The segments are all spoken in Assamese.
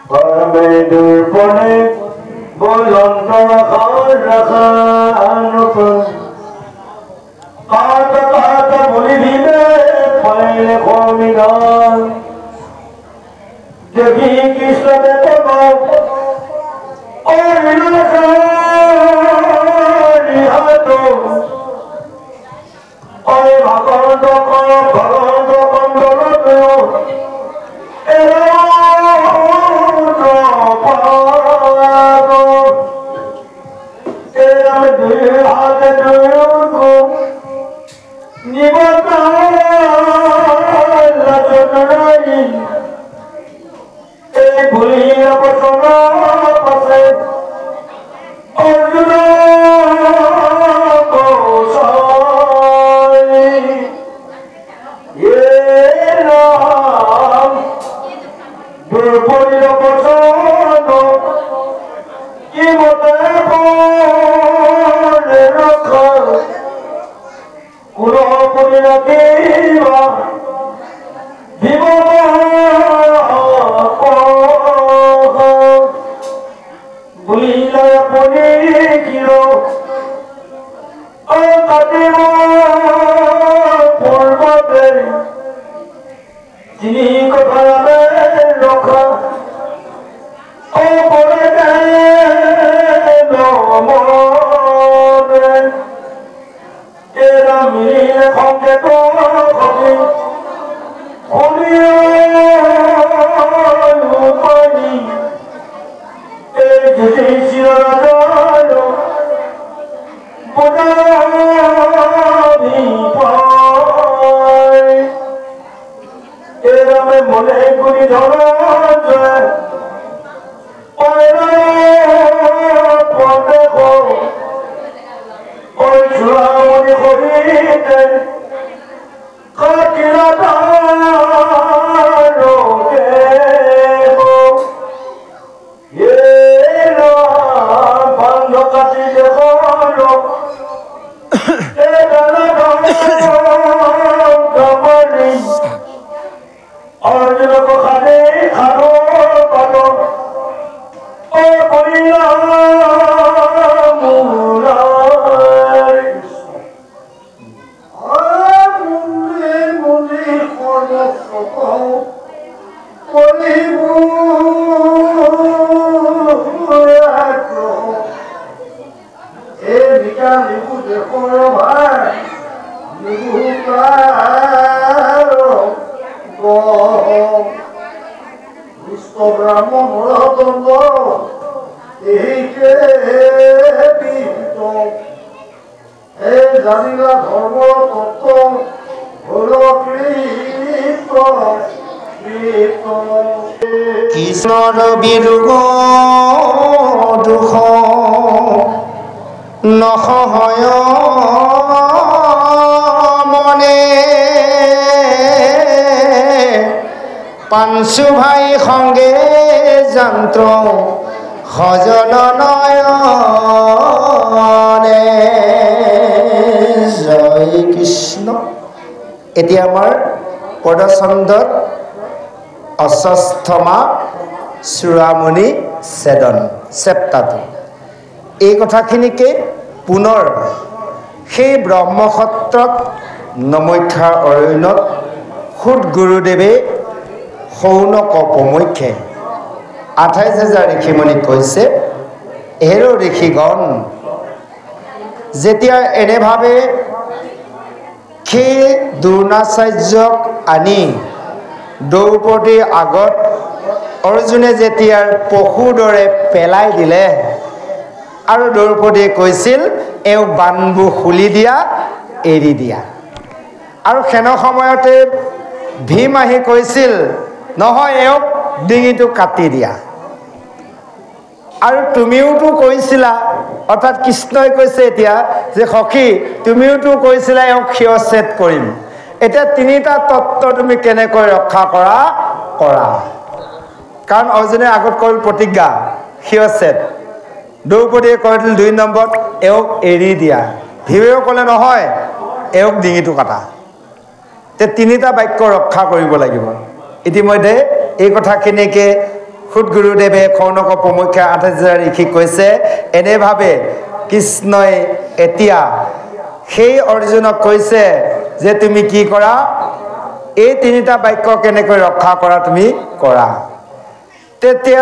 Parmedur pone bolon rakha kata kata boli dime paile khomigan jagi Krishna deva aur vinasari hato aur bhagavad kandolo কৃষ্ণৰ বিৰুগ দুখ নহয় মনে পাঞ্চু ভাই সঙ্গে যন্ত্ৰ সজন নয়নে জয় কৃষ্ণ। এতিয়া আমাৰ পদছন্দত অষষ্ঠমা চূড়ামণি ছেদন চেপ্তাৰটো এই কথাখিনিকে পুনৰ সেই ব্ৰহ্মসত্ৰত নমখ্যাৰ অৰণ্যত সুত গুৰুদেৱে শৌনক উপমুখ্যে 28,000 ঋষিমণিক কৈছে, হেৰ ঋষিগণ, যেতিয়া এনেভাৱে সেই দ্ৰোণাচাৰ্যক আনি দ্ৰৌপদীৰ আগত অৰ্জুনে যেতিয়া পশুৰ দৰে পেলাই দিলে আৰু দ্ৰৌপদীয়ে কৈছিল এওঁ বাণবোৰ খুলি দিয়া, এৰি দিয়া, আৰু সেনে সময়তে ভীম আহি কৈছিল নহয় এওঁক ডিঙিটো কাটি দিয়া, আৰু তুমিওতো কৈছিলা, অৰ্থাৎ কৃষ্ণই কৈছে এতিয়া যে সখী তুমিওতো কৈছিলা এওঁক শিৰচ্ছেদ কৰিম, এতিয়া তিনিটা তত্ত্ব তুমি কেনেকৈ ৰক্ষা কৰা কৰা। কাৰণ অৰ্জুনে আগত কৰিল প্ৰতিজ্ঞা শিৰচ্ছেদ, দ্ৰৌপদীয়ে কৰিল 2 নম্বৰত এওঁক এৰি দিয়া, ভীমেও ক'লে নহয় এওঁক ডিঙিটো কাটা। তে তিনিটা বাক্য ৰক্ষা কৰিব লাগিব। ইতিমধ্যে এই কথাখিনিকে খুদ গুৰুদেৱে কৌনক প্ৰমুখ্যা ৮০০০ ঋষিক কৈছে এনেভাৱে কৃষ্ণই এতিয়া সেই অৰ্জুনক কৈছে যে তুমি কি কৰা এই তিনিটা বাক্য কেনেকৈ ৰক্ষা কৰা তুমি কৰা তেতিয়া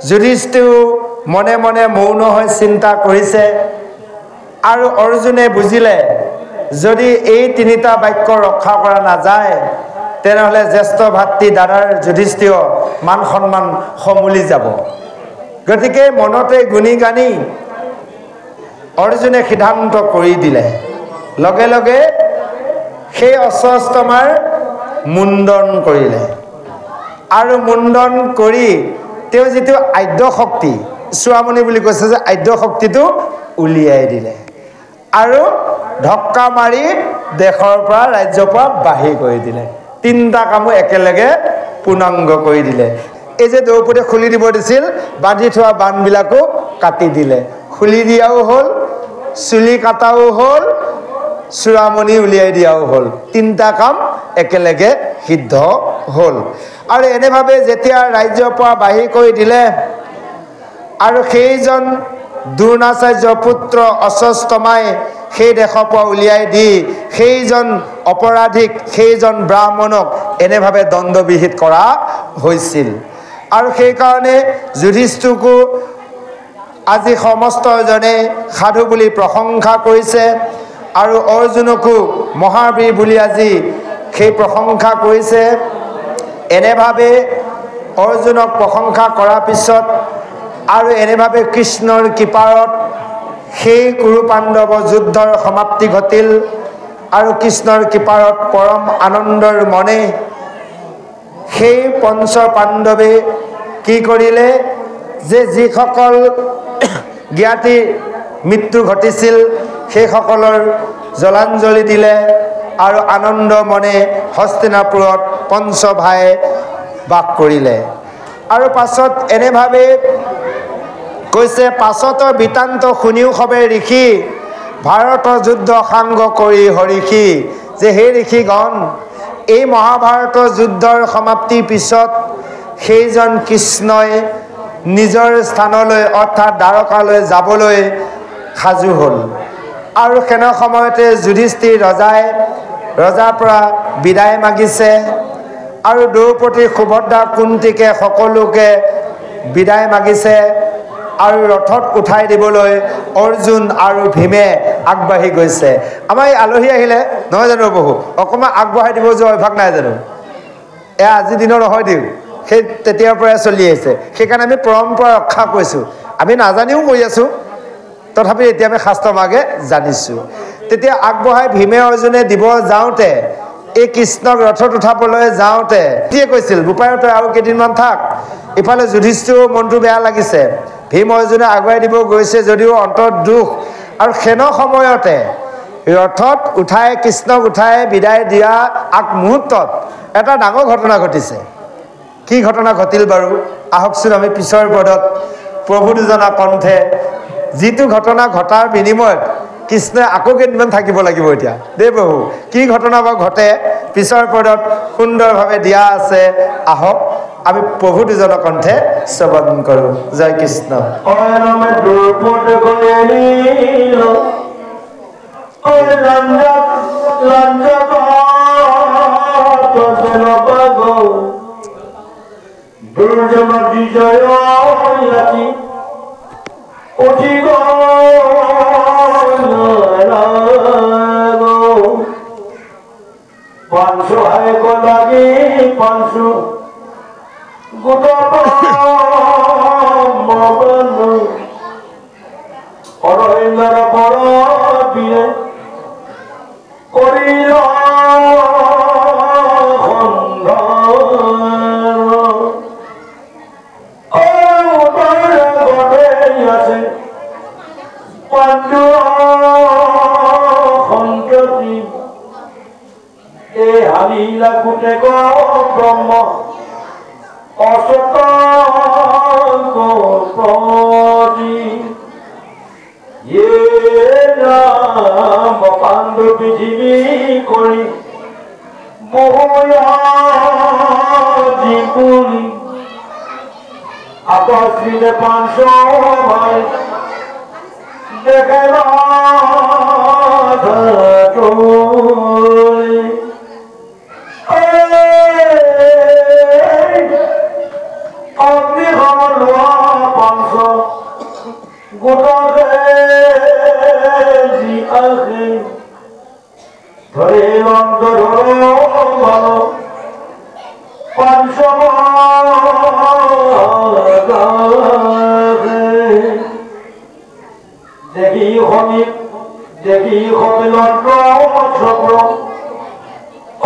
যুধিষ্ঠিৰ মনে মনে মৌন হৈ চিন্তা কৰিছে আৰু অৰ্জুনে বুজিলে যদি এই তিনিটা বাক্য ৰক্ষা কৰা নাযায় তেনেহ'লে জ্যেষ্ঠ ভাতৃ দাদাৰ যুধিষ্ঠিৰ মান সন্মান সমূলি যাব গতিকে মনতে গুণি গানি অৰ্জুনে সিদ্ধান্ত কৰি দিলে লগে লগে সেই অশ্বত্থামাৰ মুণ্ডন কৰিলে আৰু মুণ্ডন কৰি তেওঁ যিটো আদ্য শক্তি চূড়ামণি বুলি কৈছে যে আদ্য শক্তিটো উলিয়াই দিলে আৰু ঢক্কা মাৰি দেশৰ পৰা ৰাজ্যৰ পৰা বাহিৰ কৰি দিলে তিনিটা কামো একেলগে পূৰ্ণাংগ কৰি দিলে এই যে দ্ৰৌপদীয়ে খুলি দিব দিছিল বান্ধি থোৱা বান্ধবিলাকো কাটি দিলে খুলি দিয়াও হ'ল চুলি কাটাও হ'ল চূড়ামণি উলিয়াই দিয়াও হ'ল তিনিটা কাম একেলগে সিদ্ধ হ'ল আৰু এনেভাৱে যেতিয়া ৰাজ্যৰ পৰা বাহিৰ কৰি দিলে আৰু সেইজন দ্ৰোণাচাৰ্য পুত্ৰ অশ্বত্থামাই সেই দেশৰ পৰা উলিয়াই দি সেইজন অপৰাধীক সেইজন ব্ৰাহ্মণক এনেভাৱে দণ্ডবিহিত কৰা হৈছিল আৰু সেইকাৰণে যুধিষ্ঠিৰকো আজি সমস্তজনে সাধু বুলি প্ৰশংসা কৰিছে আৰু অৰ্জুনকো মহাবীৰ বুলি আজি সেই প্ৰশংসা কৰিছে এনেভাৱে অৰ্জুনক প্ৰশংসা কৰাৰ পিছত আৰু এনেভাৱে কৃষ্ণৰ কৃপাত সেই কুৰু পাণ্ডৱ যুদ্ধৰ সমাপ্তি ঘটিল আৰু কৃষ্ণৰ কৃপাত পৰম আনন্দৰ মনে সেই পঞ্চ পাণ্ডৱে কি কৰিলে যে যিসকল জ্ঞাতিৰ মৃত্যু ঘটিছিল সেইসকলৰ জলাঞ্জলি দিলে আৰু আনন্দ মনে হস্তিনাপুৰত পঞ্চভাই বাস কৰিলে আৰু পাছত এনেভাৱে কৈছে পাছতৰ বৃত্তান্ত শুনিও সবে ঋষি ভাৰতৰ যুদ্ধ সাংগ কৰি হৰিষি যে হে ঋষিগণ এই মহাভাৰতৰ যুদ্ধৰ সমাপ্তিৰ পিছত সেইজন কৃষ্ণই নিজৰ স্থানলৈ অৰ্থাৎ দ্বাৰকালৈ যাবলৈ সাজু হ'ল আৰু সেনে সময়তে যুধিষ্ঠিৰ ৰজাৰ পৰা বিদায় মাগিছে আৰু দ্ৰৌপদী সুভদ্ৰা কুন্তিকে সকলোকে বিদায় মাগিছে আৰু ৰথত উঠাই দিবলৈ অৰ্জুন আৰু ভীমে আগবাঢ়ি গৈছে আমাৰ এই আলহী আহিলে নহয় জানো বহু অকণমান আগবঢ়াই দিব যে অভ্যাস নাই জানো এয়া আজিৰ দিনৰ নহয় দিওঁ সেই তেতিয়াৰ পৰাই চলি আহিছে সেইকাৰণে আমি পৰম্পৰা ৰক্ষা কৰিছোঁ আমি নাজানিও কৰি আছোঁ তথাপি এতিয়া আমি শাস্ত্ৰ মাগে জানিছোঁ তেতিয়া আগবঢ়াই ভীমে অৰ্জুনে দিব যাওঁতে এই কৃষ্ণক ৰথত উঠাবলৈ যাওঁতে কিয়ে কৈছিল বোপাই তই আৰু কেইদিনমান থাক ইফালে যুধিষ্ঠিৰৰ মনটো বেয়া লাগিছে ভীম অৰ্জুনে আগুৱাই দিব গৈছে যদিও অন্তৰত দুখ আৰু সেনে সময়তে ৰথত উঠাই কৃষ্ণক উঠাই বিদায় দিয়া আগমুহূৰ্তত এটা ডাঙৰ ঘটনা ঘটিছে কি ঘটনা ঘটিল বাৰু আহকচোন আমি পিছৰ পদত প্ৰভু দুজনা কণ্ঠে যিটো ঘটনা ঘটাৰ বিনিময়ত কৃষ্ণই আকৌ কেইদিনমান থাকিব লাগিব এতিয়া দেই প্ৰভু কি ঘটনা বা ঘটে পিছৰ পদত সুন্দৰভাৱে দিয়া আছে আহক আমি প্ৰভু দুজনৰ কণ্ঠে শ্ৰৱণ কৰোঁ জয় কৃষ্ণ দুর্জনা বিজয় অধিক পাঁচশো হায় লাগে পাঁচশো গোটা অরবিন্দর বড় বিয়ে করিল পাণ্ডু সন্ততি এই হালিলা কুটে ব্রহ্ম অশোক পাণ্ডু পৃথিৱী কৰি বহু জীবনী অশ্বিনে 500 ভাই দেখে অগ্নি খবর লোয়া 500 গোটে জি আসে ধরে অন্তর ভালো 500 দেখি হমি লন্ড চক্র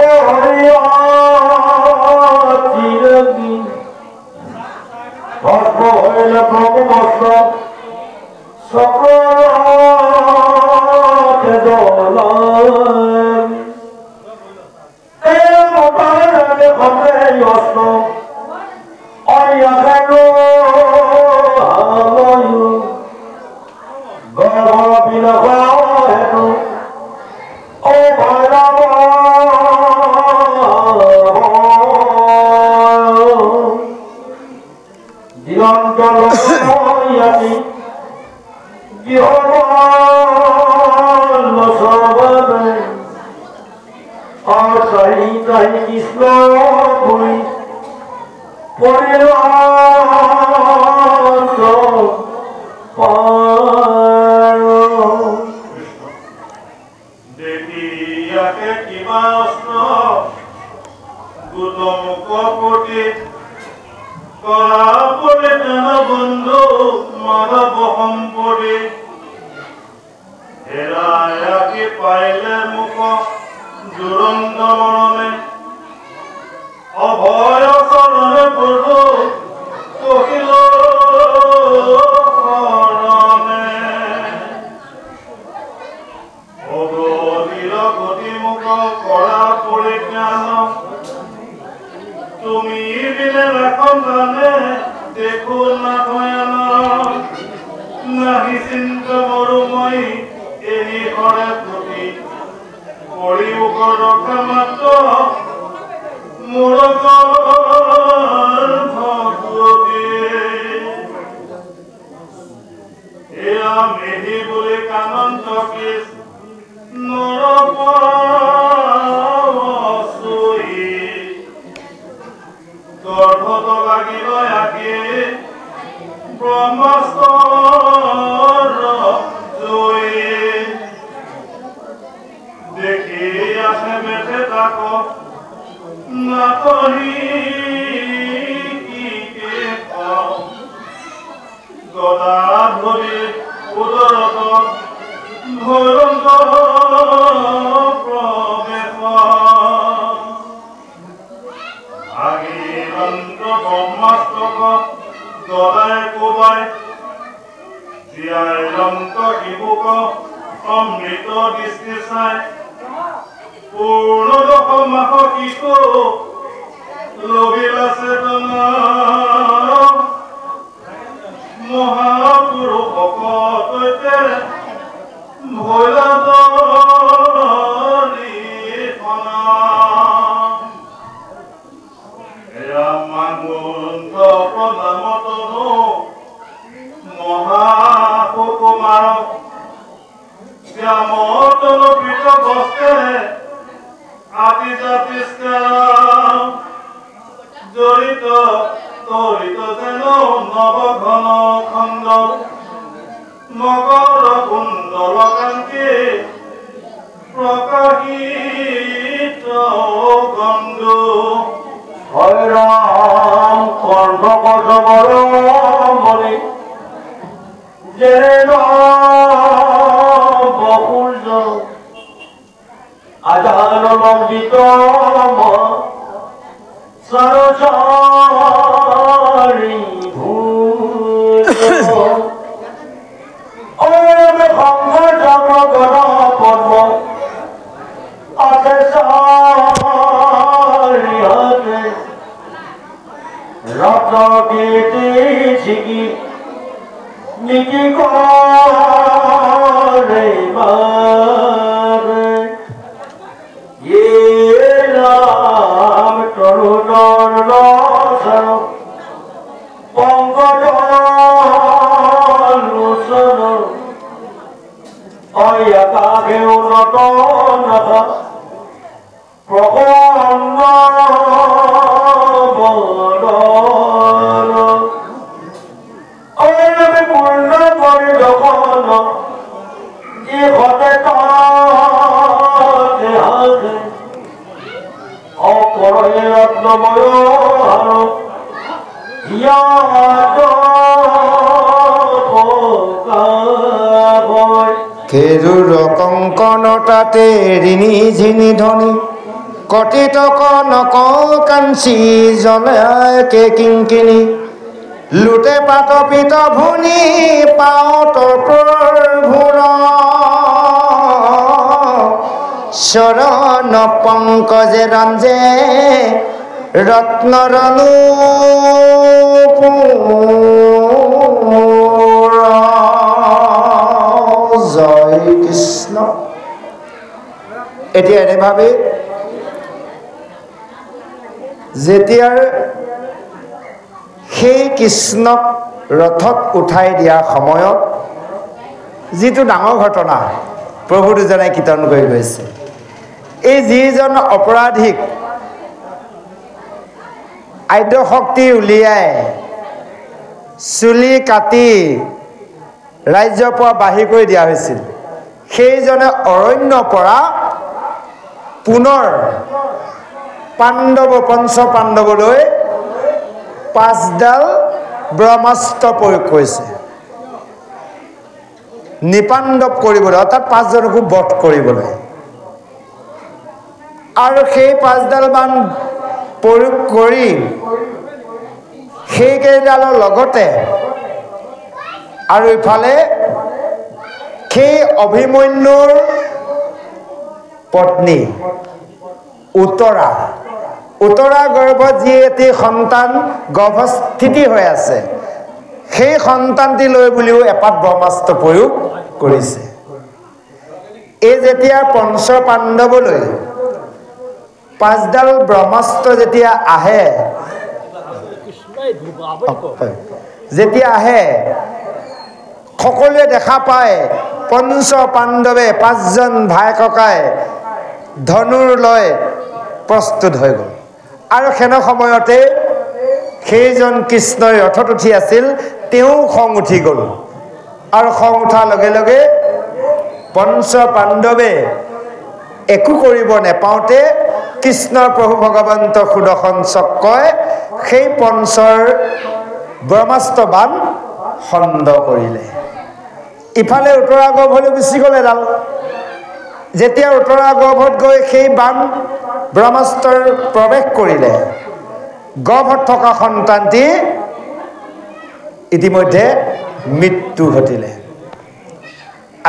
ও হরিয়া চিরদিন ভস্ম হইল ব্রহ্মস্ত চক্র কৃষ্ণ দেখিয়াকে কিবা অস্ত্র গুণমুখ কোটি করা পড়ে যেন বন্ধু মাধব সম্পদে হেরায়াকে পাইলে মুখ দুরন্ত মরণে অভয় চরণে পড়ো কহিল শৰণে অগতিৰ গতিমুখ কৰা পৰিজ্ঞান তুমি বিনে ৰাখন জানে দেখো নাথয়ান নাহি চিন্ত মৰুময়ী এৰি কৰে প্ৰতি কৰি ৰক্ষা মাত্ৰ মোৰ এয়া মেধি বুলি কানন চকিছ নৰপৰি গৰ্ভত লাগিল আগে ব্ৰহ্মাস্তৰ জয়ী দেখি আছে মেধে তাক নাটনি কি গদা ধৰি উদৰত ভৈৰন্ত প্ৰৱেশ আগিৰন্ত ব্ৰহ্মাস্ত্ৰক গদাই কোবাই জীয়াইৰন্ত শিশুক অমৃত দৃষ্টি চাই পূৰ্ণদশ মাহ শিশু লভিলা চেতনা মহাপুৰুষ ভকতৈতে ভৈলা দলিখনা এয়া মাগুন্ত প্ৰণামতনো মহাকুমাৰক শ্যামতন পীঠ বস্তে আতি জাতিষ্কাৰ জড়িত তৰিত যেন নৱঘন খণ্ড মকৰ কুণ্ডল কান্তি প্ৰকাশিত গন্ধু হয় ৰাম কণ্ঠ কচবৰ মণি যেন বকুল আজান লম্বিত সরসারি ভূত ওম খঙ্গ জগগণ পদ্ম আছে সারি হাতে রত্ন গীতি ছিগি নিকি করে মারে ইয়ে রাম তরুণর প্ৰসন্ন বদন আমি পূৰ্ণ পৰিদৰ্শন ইহঁতে অপৰে ৰত্নময় খেজুৰ কংকণ তাতে ঋণী ঝিনি ধনী কটিত কনক কাঞ্চি জলায় কে কিংকিনী লুটে পাত পিত ভুনি পাওত প্ৰভুৰ চৰণ পংকজে ৰঞ্জে ৰত্নৰণু জয় কৃষ্ণ। এতিয়া এনে ভাবে যেতিয়াৰ সেই কৃষ্ণক ৰথত উঠাই দিয়া সময়ত যিটো ডাঙৰ ঘটনা প্ৰভু দুজনে কীৰ্তন কৰি গৈছে, এই যিজন অপৰাধীক আদ্য শক্তি উলিয়াই চুলি কাটি ৰাজ্যৰ পৰা বাহিৰ কৰি দিয়া হৈছিল, সেইজনে অৰণ্যৰ পৰা পুনৰ পঞ্চ পাণ্ডৱলৈ 5ডাল ব্ৰহ্মাস্ত্ৰ প্ৰয়োগ কৰিছে নিপাণ্ডৱ কৰিবলৈ, অৰ্থাৎ 5জনকো বধ কৰিবলৈ। আৰু সেই 5ডাল বাণ প্ৰয়োগ কৰি সেইকেইডালৰ লগতে আৰু ইফালে সেই অভিমন্যুৰ পত্নী উত্তৰা গৰ্ভত যি এটি সন্তান গৰ্ভস্থিতি হৈ আছে, সেই সন্তানটি লৈ বুলিও এপাত ব্ৰহ্মাস্ত্ৰ প্ৰয়োগ কৰিছে। এই যেতিয়া পঞ্চ পাণ্ডৱলৈ 5ডাল ব্ৰহ্মাস্ত্ৰ যেতিয়া আহে সকলোৱে দেখা পায় পঞ্চ পাণ্ডৱে 5জন ভাই ককাই ধনুৰ লৈ প্ৰস্তুত হৈ গ'ল। আৰু সেনে সময়তে সেইজন কৃষ্ণই ৰথত উঠি আছিল, তেওঁ খং উঠি গ'ল। আৰু খং উঠাৰ লগে লগে পঞ্চ পাণ্ডৱে একো কৰিব নেপাওঁতে কৃষ্ণৰ প্ৰভু ভগৱন্ত সুদৰ্শন চক্ৰই সেই পঞ্চৰ ব্ৰহ্মাস্ত্ৰ বাণ খণ্ড কৰিলে। ইফালে উত্তৰা গৰ্ভলৈ গুচি গ'ল এডাল। যেতিয়া উত্তৰা গৰ্ভত গৈ সেই বাণ ব্ৰহ্মাস্ত্ৰৰ প্ৰৱেশ কৰিলে, গৰ্ভত থকা সন্তানটি ইতিমধ্যে মৃত্যু ঘটিলে।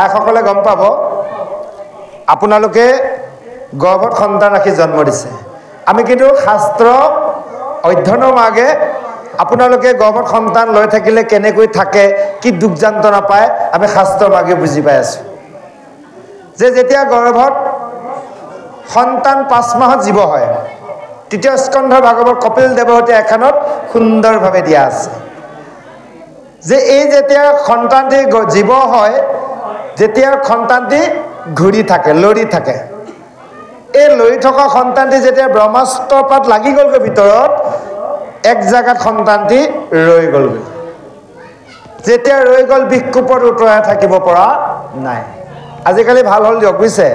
আইসকলে গম পাব, আপোনালোকে গৰ্ভত সন্তান ৰাখি জন্ম দিছে, আমি কিন্তু শাস্ত্ৰ অধ্যয়নৰ মাগে আপোনালোকে গৰ্ভত সন্তান লৈ থাকিলে কেনেকৈ থাকে, কি দুখ যন্ত্ৰণা পায়, আমি শাস্ত্ৰৰ মাগে বুজি পাই আছোঁ যে যেতিয়া গৰ্ভত সন্তান 5 মাহত জীৱ হয়, 3য় স্কন্ধ ভাগৱত কপিল দেৱহতে এখনত সুন্দৰভাৱে দিয়া আছে যে এই যেতিয়া সন্তানটি জীৱ হয়, যেতিয়া সন্তানটি ঘূৰি থাকে, লৰি থাকে, এই লৰি থকা সন্তানটি যেতিয়া ব্ৰহ্মাস্ত্ৰ পাত লাগি গ'লগৈ ভিতৰত, এক জাগাত সন্তানটি ৰৈ গ'লগৈ। যেতিয়া ৰৈ গ'ল, বিক্ষোভত উতৰাই থাকিব পৰা নাই। আজিকালি ভাল হ'ল দিয়ক, বুজিছে,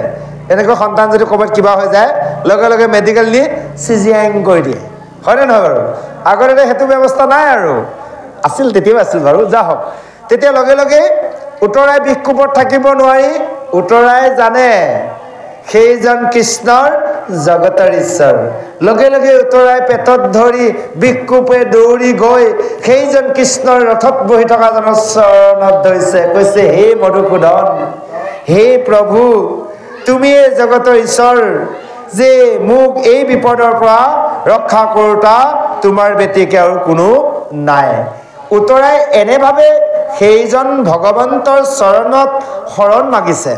এনেকৈ সন্তান যদি ক'ৰবাত কিবা হৈ যায়, লগে লগে মেডিকেল নি চিজিয়াং কৰি দিয়ে, হয়নে নহয় বাৰু? আগতে সেইটো ব্যৱস্থা নাই, আৰু আছিল, তেতিয়াও আছিল বাৰু, যা হওক। তেতিয়া লগে লগে উতৰাই বিক্ষোভত থাকিব নোৱাৰি, উতৰাই জানে সেইজন কৃষ্ণৰ জগতৰ ঈশ্বৰ। লগে লগে উতৰাই পেটত ধৰি বিক্ষোভে দৌৰি গৈ সেইজন কৃষ্ণৰ ৰথত বহি থকা জনৰ চৰণত ধৰিছে, কৈছে, হে মধুসূদন, হে প্ৰভু, তুমিয়ে জগতৰ ঈশ্বৰ, যে মোক এই বিপদৰ পৰা ৰক্ষা কৰোতা তোমাৰ ব্যতিকে আৰু কোনো নাই। উতৰাই এনেভাৱে সেইজন ভগৱন্তৰ চৰণত শৰণ মাগিছে।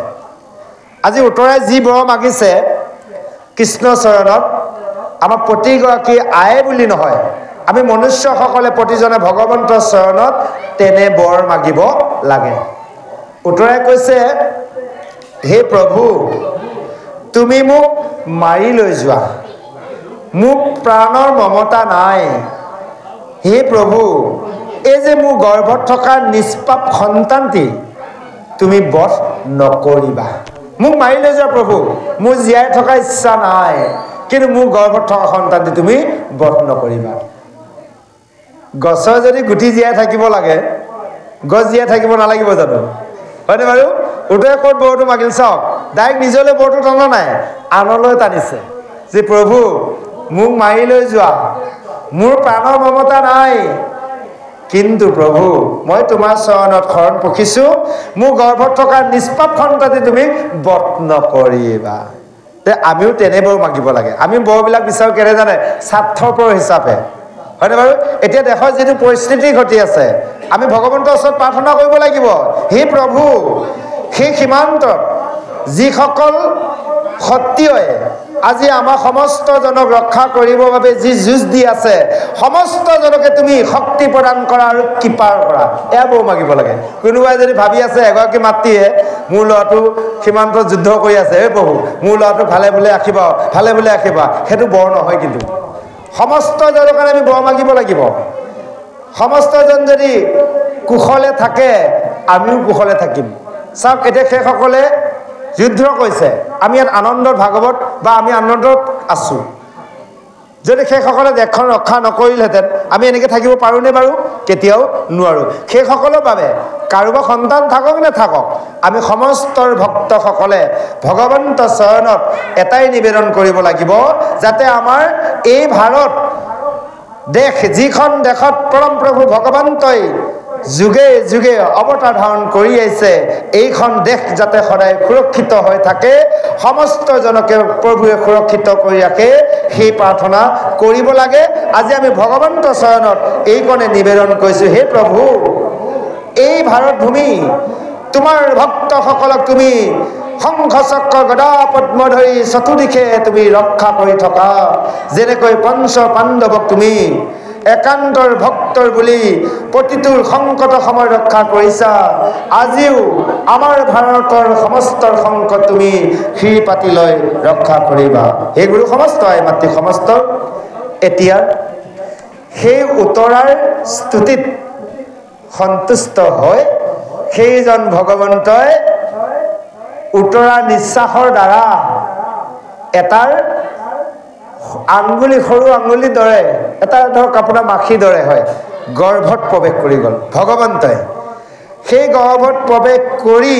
আজি উতৰাই যি বৰ মাগিছে কৃষ্ণ চৰণত, আমাৰ প্ৰতিগৰাকী আই বুলি নহয়, আমি মনুষ্যসকলে প্ৰতিজনে ভগৱন্তৰ চৰণত তেনে বৰ মাগিব লাগে। উতৰাই কৈছে, হে প্ৰভু, তুমি মোক মাৰি লৈ যোৱা, মোক প্ৰাণৰ মমতা নাই। হে প্ৰভু, এই যে মোৰ গৰ্ভত থকা নিষ্পাপ সন্তানটি তুমি বধ নকৰিবা। মোক মাৰি লৈ যোৱা প্ৰভু, মোৰ জীয়াই থকা ইচ্ছা নাই, কিন্তু মোৰ গৰ্ভত থকা সন্তানটি তুমি বধ নকৰিবা। গছৰ যদি গুটি জীয়াই থাকিব লাগে, গছ জীয়াই থাকিব নালাগিব জানো? হয়নে বাৰু? উদয়ে ক'ত বৰটো মাগিল চাওক, ডাইৰেক্ট নিজলৈ বৰটো টনা নাই, আনলৈ টানিছে যে প্ৰভু মোক মাৰি লৈ যোৱা, মোৰ প্ৰাণৰ মমতা নাই, কিন্তু প্ৰভু মই তোমাৰ চৰণত শৰণ পখিছোঁ, মোৰ গৰ্ভত থকা নিষ্পাপ সন্তানটি তুমি বধ নকৰিবা। আমিও তেনে বৰ মাগিব লাগে। আমি বৰবিলাক বিচাৰোঁ কেনে জানে? স্বাৰ্থপৰ হিচাপে, হয়নে বাৰু? এতিয়া দেশত যিটো পৰিস্থিতি ঘটি আছে, আমি ভগৱন্তৰ ওচৰত প্ৰাৰ্থনা কৰিব লাগিব, হে প্ৰভু সেই সীমান্তত যিসকল সত্ৰিয়ই আজি আমাৰ সমস্তজনক ৰক্ষা কৰিবৰ বাবে যি যুঁজ দি আছে, সমস্তজনকে তুমি শক্তি প্ৰদান কৰা আৰু কৃপাৰ কৰা, এয়া বৌ মাগিব লাগে। কোনোবাই যদি ভাবি আছে এগৰাকী মাতৃয়ে মোৰ ল'ৰাটো সীমান্তত যুদ্ধ কৰি আছে, হে প্ৰভু মোৰ ল'ৰাটো ভালে বোলে ৰাখিবা, ভালে বোলে ৰাখিবা, সেইটো বৰ নহয়। কিন্তু সমস্তজনৰ কাৰণে আমি বৰ মাগিব লাগিব। সমস্তজন যদি কুশলে থাকে, আমিও কুশলে থাকিম। চাওক, এতিয়া সেইসকলে যুদ্ধ কৰিছে, আমি ইয়াত আনন্দত ভাগৱত বা আমি আনন্দত আছোঁ। যদি সেইসকলে দেশখন ৰক্ষা নকৰিলেহেঁতেন আমি এনেকৈ থাকিব পাৰোঁনে বাৰু? কেতিয়াও নোৱাৰোঁ। সেইসকলৰ বাবে কাৰোবাৰ সন্তান থাকক নাথাকক, আমি সমস্তৰ ভক্তসকলে ভগৱন্ত চৰণত এটাই নিবেদন কৰিব লাগিব, যাতে আমাৰ এই ভাৰত দেশ, যিখন দেশত পৰম প্ৰভু ভগৱন্তই যুগে যুগে অৱতাৰ ধাৰণ কৰি আহিছে, এইখন দেশ যাতে সদায় সুৰক্ষিত হৈ থাকে, সমস্তজনকে প্ৰভুৱে সুৰক্ষিত কৰি ৰাখে, সেই প্ৰাৰ্থনা কৰিব লাগে। আজি আমি ভগৱন্ত চৰণত এইকণে নিবেদন কৰিছোঁ, হে প্ৰভু এই ভাৰত ভূমি তোমাৰ ভক্তসকলক তুমি শংখ চক্ৰ গদা পদ্ম ধৰি চতুৰ্দিশে তুমি ৰক্ষা কৰি থকা, যেনেকৈ পঞ্চ পাণ্ডৱক তুমি একান্তৰ ভক্তৰ বুলি প্ৰতিটোৰ সংকট সময় ৰক্ষা কৰিছা, আজিও আমাৰ ভাৰতৰ সমস্ত সংকট তুমি শিৰ পাতি লৈ ৰক্ষা কৰিবা। হে গুৰু সমস্ত আই মাতৃ সমস্ত, এতিয়া সেই উত্তৰাৰ স্তুতিত সন্তুষ্ট হৈ সেইজন ভগৱন্তই উত্তৰা নিশ্বাসৰ দ্বাৰা এটাৰ আঙুলি, সৰু আঙুলিৰ দৰে, এটা ধৰক আপোনাৰ মাখিৰ দৰে হয়, গৰ্ভত প্ৰৱেশ কৰি গ'ল ভগৱন্তই। সেই গৰ্ভত প্ৰৱেশ কৰি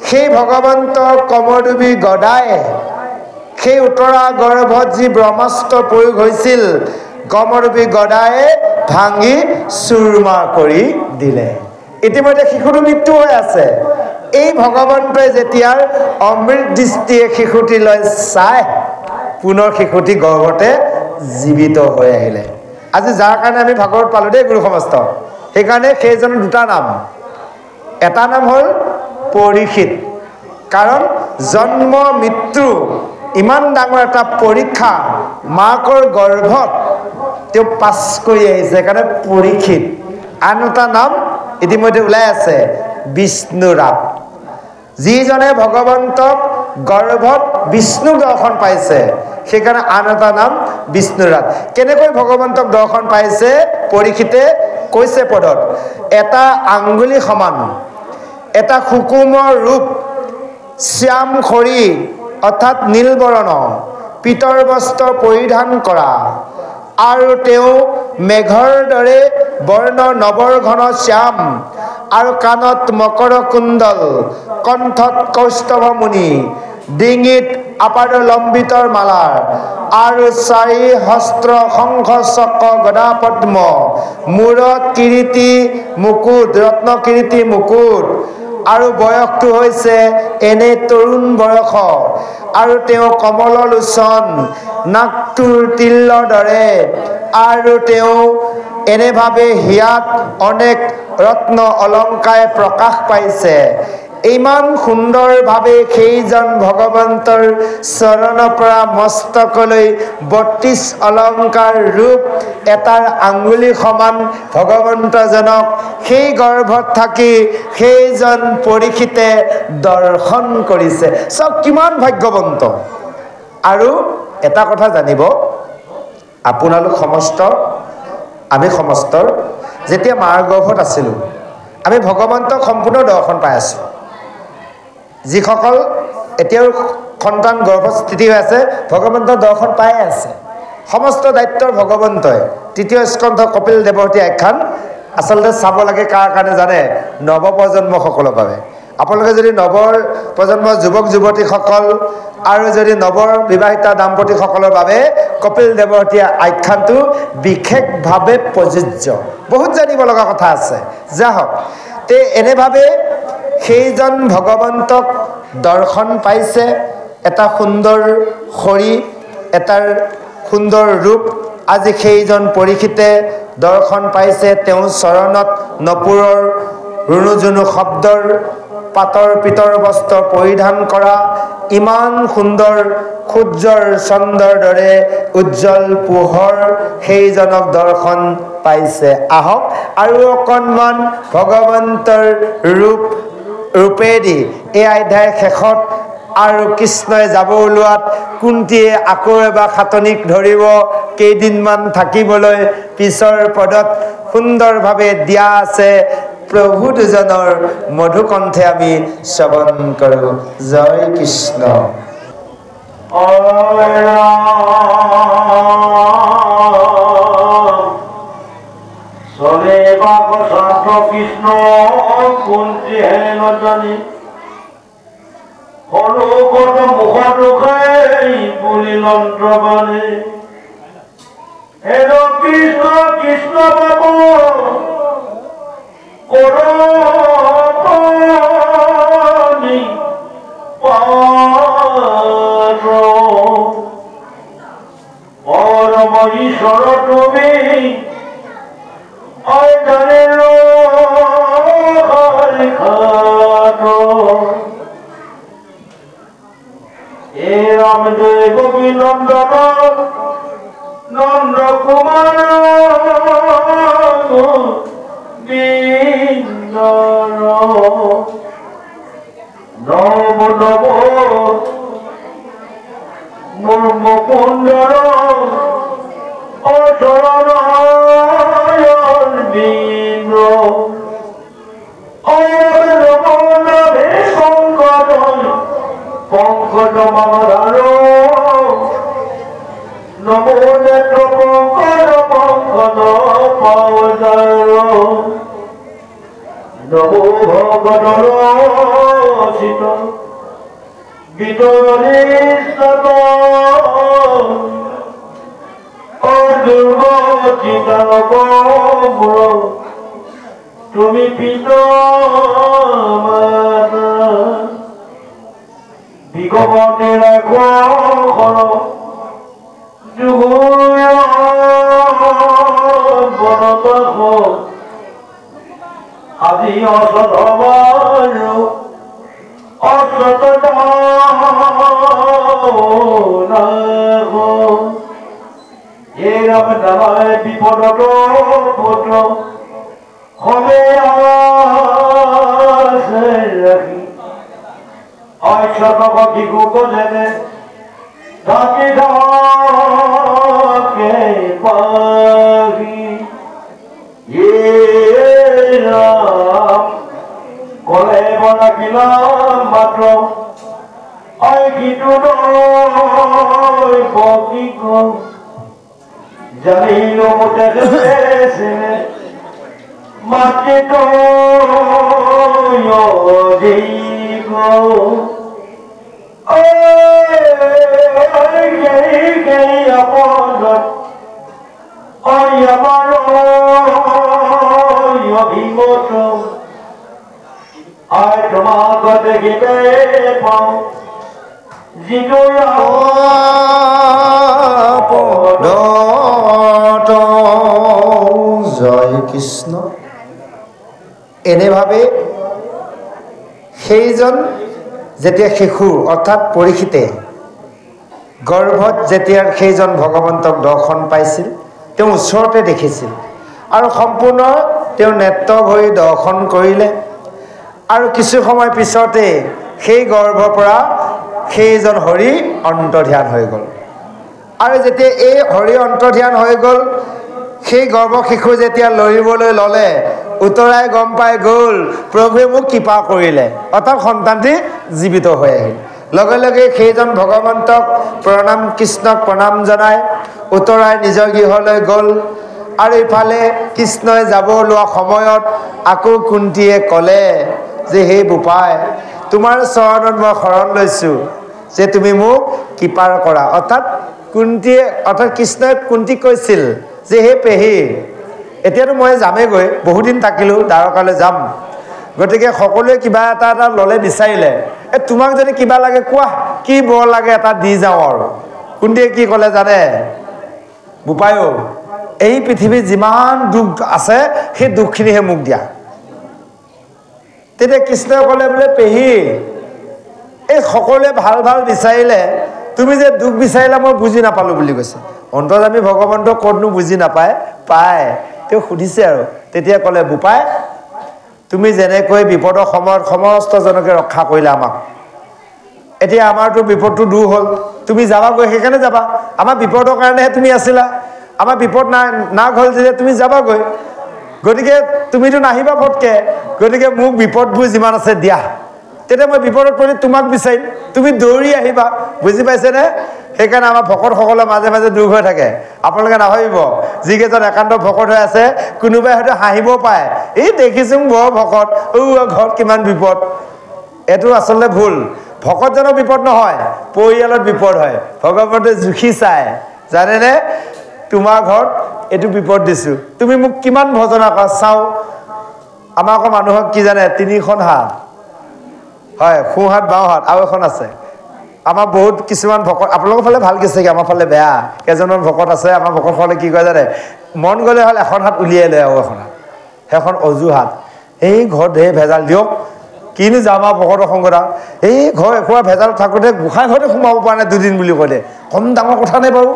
সেই ভগৱন্ত কমৰডুবি গদাই সেই উত্তৰা গৰ্ভত যি ব্ৰহ্মাস্ত্ৰ প্ৰয়োগ হৈছিল, কমৰডুবি গদাই ভাঙি চুৰমাৰ কৰি দিলে। ইতিমধ্যে শিশুটো মৃত্যু হৈ আছে। এই ভগৱন্তই যেতিয়াৰ অমৃত দৃষ্টিয়ে শিশুটিলৈ চাই, পুনৰ শিশুটি গৰ্ভতে জীৱিত হৈ আহিলে। আজি যাৰ কাৰণে আমি ভাগৱত পালোঁ দেই গুৰু সমস্ত, সেইকাৰণে সেইজনৰ দুটা নাম। এটা নাম হ'ল পৰীক্ষিত, কাৰণ জন্ম মৃত্যু ইমান ডাঙৰ এটা পৰীক্ষা মাকৰ গৰ্ভত তেওঁ পাছ কৰি আহিছে, সেইকাৰণে পৰীক্ষিত। আন এটা নাম ইতিমধ্যে ওলাই আছে, বিষ্ণুৰাত। যিজনে ভগৱন্তক গৰ্ভত বিষ্ণু দৰ্শন পাইছে, সেইকাৰণে আন এটা নাম বিষ্ণুৰাত। কেনেকৈ ভগৱন্তক দৰ্শন পাইছে পৰীক্ষিতে কৈছে পদত, এটা আঙ্গুলি সমান, এটা সুকুমৰ ৰূপ, শ্যাম খৰি অৰ্থাৎ নীলবৰণ, পিতৰ বস্ত্ৰ পৰিধান কৰা, আৰু তেওঁ মেঘৰ দৰে বৰ্ণ নবৰ ঘন শ্যাম, আৰু কাণত মকৰ কুণ্ডল, কণ্ঠত কৌস্তভ মুনি, ডিঙিত আপাদলম্বিতৰ মালাৰ, আৰু চাৰি হস্ত্ৰ শংখ চক্ৰ গদা পদ্ম, মূৰত কিৰীটি মুকুট, ৰত্ন কিৰীটি মুকুট, আৰু বয়সটো হৈছে এনে তৰুণ বয়স, আৰু তেওঁ কমল লোচন, নাকটোৰ তিলৰ দৰে, আৰু তেওঁ এনেভাৱে হিয়াত অনেক ৰত্ন অলংকাৰে প্ৰকাশ পাইছে। ইমান সুন্দৰভাৱে সেইজন ভগৱন্তৰ চৰণৰ পৰা মস্তকলৈ ৩২ অলংকাৰ ৰূপ এটাৰ আঙুলি সমান ভগৱন্তজনক সেই গৰ্ভত থাকি সেইজন পৰীক্ষিতে দৰ্শন কৰিছে। চাওক কিমান ভাগ্যৱন্ত। আৰু এটা কথা জানিব, আপোনালোক সমস্ত, আমি সমস্তৰ যেতিয়া মাৰ গৰ্ভত আছিলোঁ আমি ভগৱন্তক সম্পূৰ্ণ দৰ্শন পাই আছোঁ। যিসকল এতিয়াও সন্তান গৰ্ভস্থিতি হৈ আছে ভগৱন্তৰ দৰ্শন পাই আছে। সমস্ত দায়িত্বৰ ভগৱন্তই। ৩য় স্কন্ধ কপিল দেৱহতী আখ্যান আচলতে চাব লাগে কাৰ কাৰণে জানে? নৱপ্ৰজন্মসকলৰ বাবে। আপোনালোকে যদি নৱৰ প্ৰজন্মৰ যুৱক যুৱতীসকল আৰু যদি নৱৰ বিবাহিতা দাম্পতীসকলৰ বাবে কপিল দেৱহতী আখ্যানটো বিশেষভাৱে প্ৰযোজ্য। বহুত জানিব লগা কথা আছে। যা হওক, তে এনেভাৱে সেইজন ভগৱন্তক দৰ্শন পাইছে। এটা সুন্দৰ শৰীৰ, এটাৰ সুন্দৰ ৰূপ। আজি সেইজন পৰীক্ষিতে দৰ্শন পাইছে। তেওঁৰ চৰণত নপুৰৰ ৰুণুজুনু শব্দৰ পাতৰ পিতৰ বস্ত্ৰ পৰিধান কৰা, ইমান সুন্দৰ সূৰ্যৰ চন্দ্ৰৰ দৰে উজ্জ্বল পোহৰ সেইজনক দৰ্শন পাইছে। আহক আৰু অকণমান ভগৱন্তৰ ৰূপেদি এই অধ্যায়ৰ শেষত আৰু কৃষ্ণই যাব ওলোৱাত কুন্তীয়ে আকৌ এবাৰ খাটনিক ধৰিব কেইদিনমান থাকিবলৈ। পিছৰ পদত সুন্দৰভাৱে দিয়া আছে। প্ৰভু দুজনৰ মধুকণ্ঠে আমি শ্ৰৱণ কৰোঁ। জয় কৃষ্ণ। চলে বাক শান্ত কৃষ্ণ কুন্তি হেন জানি সৰুকত মুখত ৰখাই বুলি লন্ত্ৰবাণী হেন কৃষ্ণ কৃষ্ণ বাবু কৰণী পৰম ঈশ্বৰ তুমি এ রামজয় গোপীনন্দন নন্দ কুমার নব নব মুকুন্দর অচরণ পঙ্কজ মামার নমো নেত্র পঙ্কজ পঙ্কজ পাওয়ার নমো ভগবর শীত বিতরিষ্ণত দুর্গচিতানব তুমি পিতা বিগমতে রাখো বনবাস আজি অসধমার অসত এ রাম নামায় বিপদত পুত্র হবে রাখি অসত শিশু গজেনে ঢাকি ঢাকে পাহি এ রাম কলে বনাকিলাম মাত্র আই গীতু নয় পকি জানিল মোটে মাটি তো অভিমত আই তোমাক দেখিবে পাওঁ যিটো জয় কৃষ্ণ। এনেভাৱে সেইজন যেতিয়া শিশু অৰ্থাৎ পৰীক্ষিতে গৰ্ভত যেতিয়া সেইজন ভগৱন্তক দৰ্শন পাইছিল তেওঁ ওচৰতে দেখিছিল আৰু সম্পূৰ্ণ তেওঁ নেত্ৰ ভৰি দৰ্শন কৰিলে আৰু কিছু সময় পিছতে সেই গৰ্ভৰ পৰা সেইজন হৰি অন্তৰ্ধান হৈ গ'ল আৰু যেতিয়া এই হৰি অন্তৰ্ধান হৈ গ'ল সেই গৰ্ভ শিশু যেতিয়া লৰিবলৈ ল'লে উতৰাই গম পাই গ'ল প্ৰভুৱে মোক কৃপা কৰিলে অৰ্থাৎ সন্তানটি জীৱিত হৈ আহিল লগে লগে সেইজন ভগৱন্তক প্ৰণাম কৃষ্ণক প্ৰণাম জনাই উতৰাই নিজৰ গৃহলৈ গ'ল আৰু ইফালে কৃষ্ণই যাব লোৱা সময়ত আকৌ কুন্তীয়ে ক'লে যে হে বোপাই তোমাৰ চৰণত মই শৰণ লৈছোঁ যে তুমি মোক কৃপা কৰা অৰ্থাৎ কুন্তীয়ে অৰ্থাৎ কৃষ্ণই কুন্তীক কৈছিল যে হে পেহী এতিয়াতো মই যামেগৈ বহুদিন থাকিলোঁ দ্বাৰকালৈ যাম গতিকে সকলোৱে কিবা এটা ল'লে বিচাৰিলে তোমাক যদি কিবা লাগে কোৱা কি বৰ লাগে এটা দি যাওঁ আৰু কুন্তীয়ে কি ক'লে জানে বোপায়ো এই পৃথিৱীত যিমান দুখ আছে সেই দুখখিনিহে মোক দিয়া তেতিয়া কৃষ্ণই ক'লে বোলে পেহী এই সকলোৱে ভাল ভাল বিচাৰিলে তুমি যে দুখ বিচাৰিলা মই বুজি নাপালোঁ বুলি কৈছে অন্তৰ্যামী ভগৱন্তক ক'তনো বুজি নাপায় পায় তেওঁ সুধিছে আৰু তেতিয়া ক'লে বোপাই তুমি যেনেকৈ বিপদৰ সময়ত সমস্তজনকে ৰক্ষা কৰিলা আমাক এতিয়া আমাৰতো বিপদটো দূৰ হ'ল তুমি যাবাগৈ সেইকাৰণে যাবা আমাৰ বিপদৰ কাৰণেহে তুমি আছিলা আমাৰ বিপদ না হ'ল যেতিয়া তুমি যাবাগৈ গতিকে তুমিতো নাহিবা ফটকে গতিকে মোক বিপদবোৰ যিমান আছে দিয়া তেতিয়া মই বিপদত পৰি তোমাক বিচাৰিম তুমি দৌৰি আহিবা বুজি পাইছেনে সেইকাৰণে আমাৰ ভকতসকলে মাজে মাজে দুখ হৈ থাকে আপোনালোকে নাভাবিব যিকেইজন একান্ত ভকত হৈ আছে কোনোবাই হয়তো হাঁহিব পাৰে এই দেখিছোঁ বৰ ভকত ঘৰত কিমান বিপদ এইটো আচলতে ভুল ভকতজনৰ বিপদ নহয় পৰিয়ালত বিপদ হয় ভগৱন্তে জুখি চাই জানেনে তোমাৰ ঘৰত এইটো বিপদ দিছোঁ তুমি মোক কিমান ভজনা কৰা চাওঁ আমাৰ আকৌ মানুহক কি জানে তিনিখন হাত হয় সোঁ হাত বাওঁ হাত আৰু এখন আছে আমাৰ বহুত কিছুমান ভকত আপোনালোকৰ ফালে ভাল কৈছেগৈ আমাৰ ফালে বেয়া কেইজনমান ভকত আছে আমাৰ ভকতসকলে কি কয় জানে মন গ'লে হ'ল এখন হাত উলিয়াই লয় আৰু এখন হাত সেইখন অজুহাত এই ঘৰত ঢেৰ ভেজাল দিয়ক কিনো যাম আৰু ভকতৰ সংগত এই ঘৰ এখোৱা ভেজাল থাকোঁতে গোঁসাই ঘৰতে সোমাব পৰা নাই দুদিন বুলি ক'লে কম ডাঙৰ কথা নাই বাৰু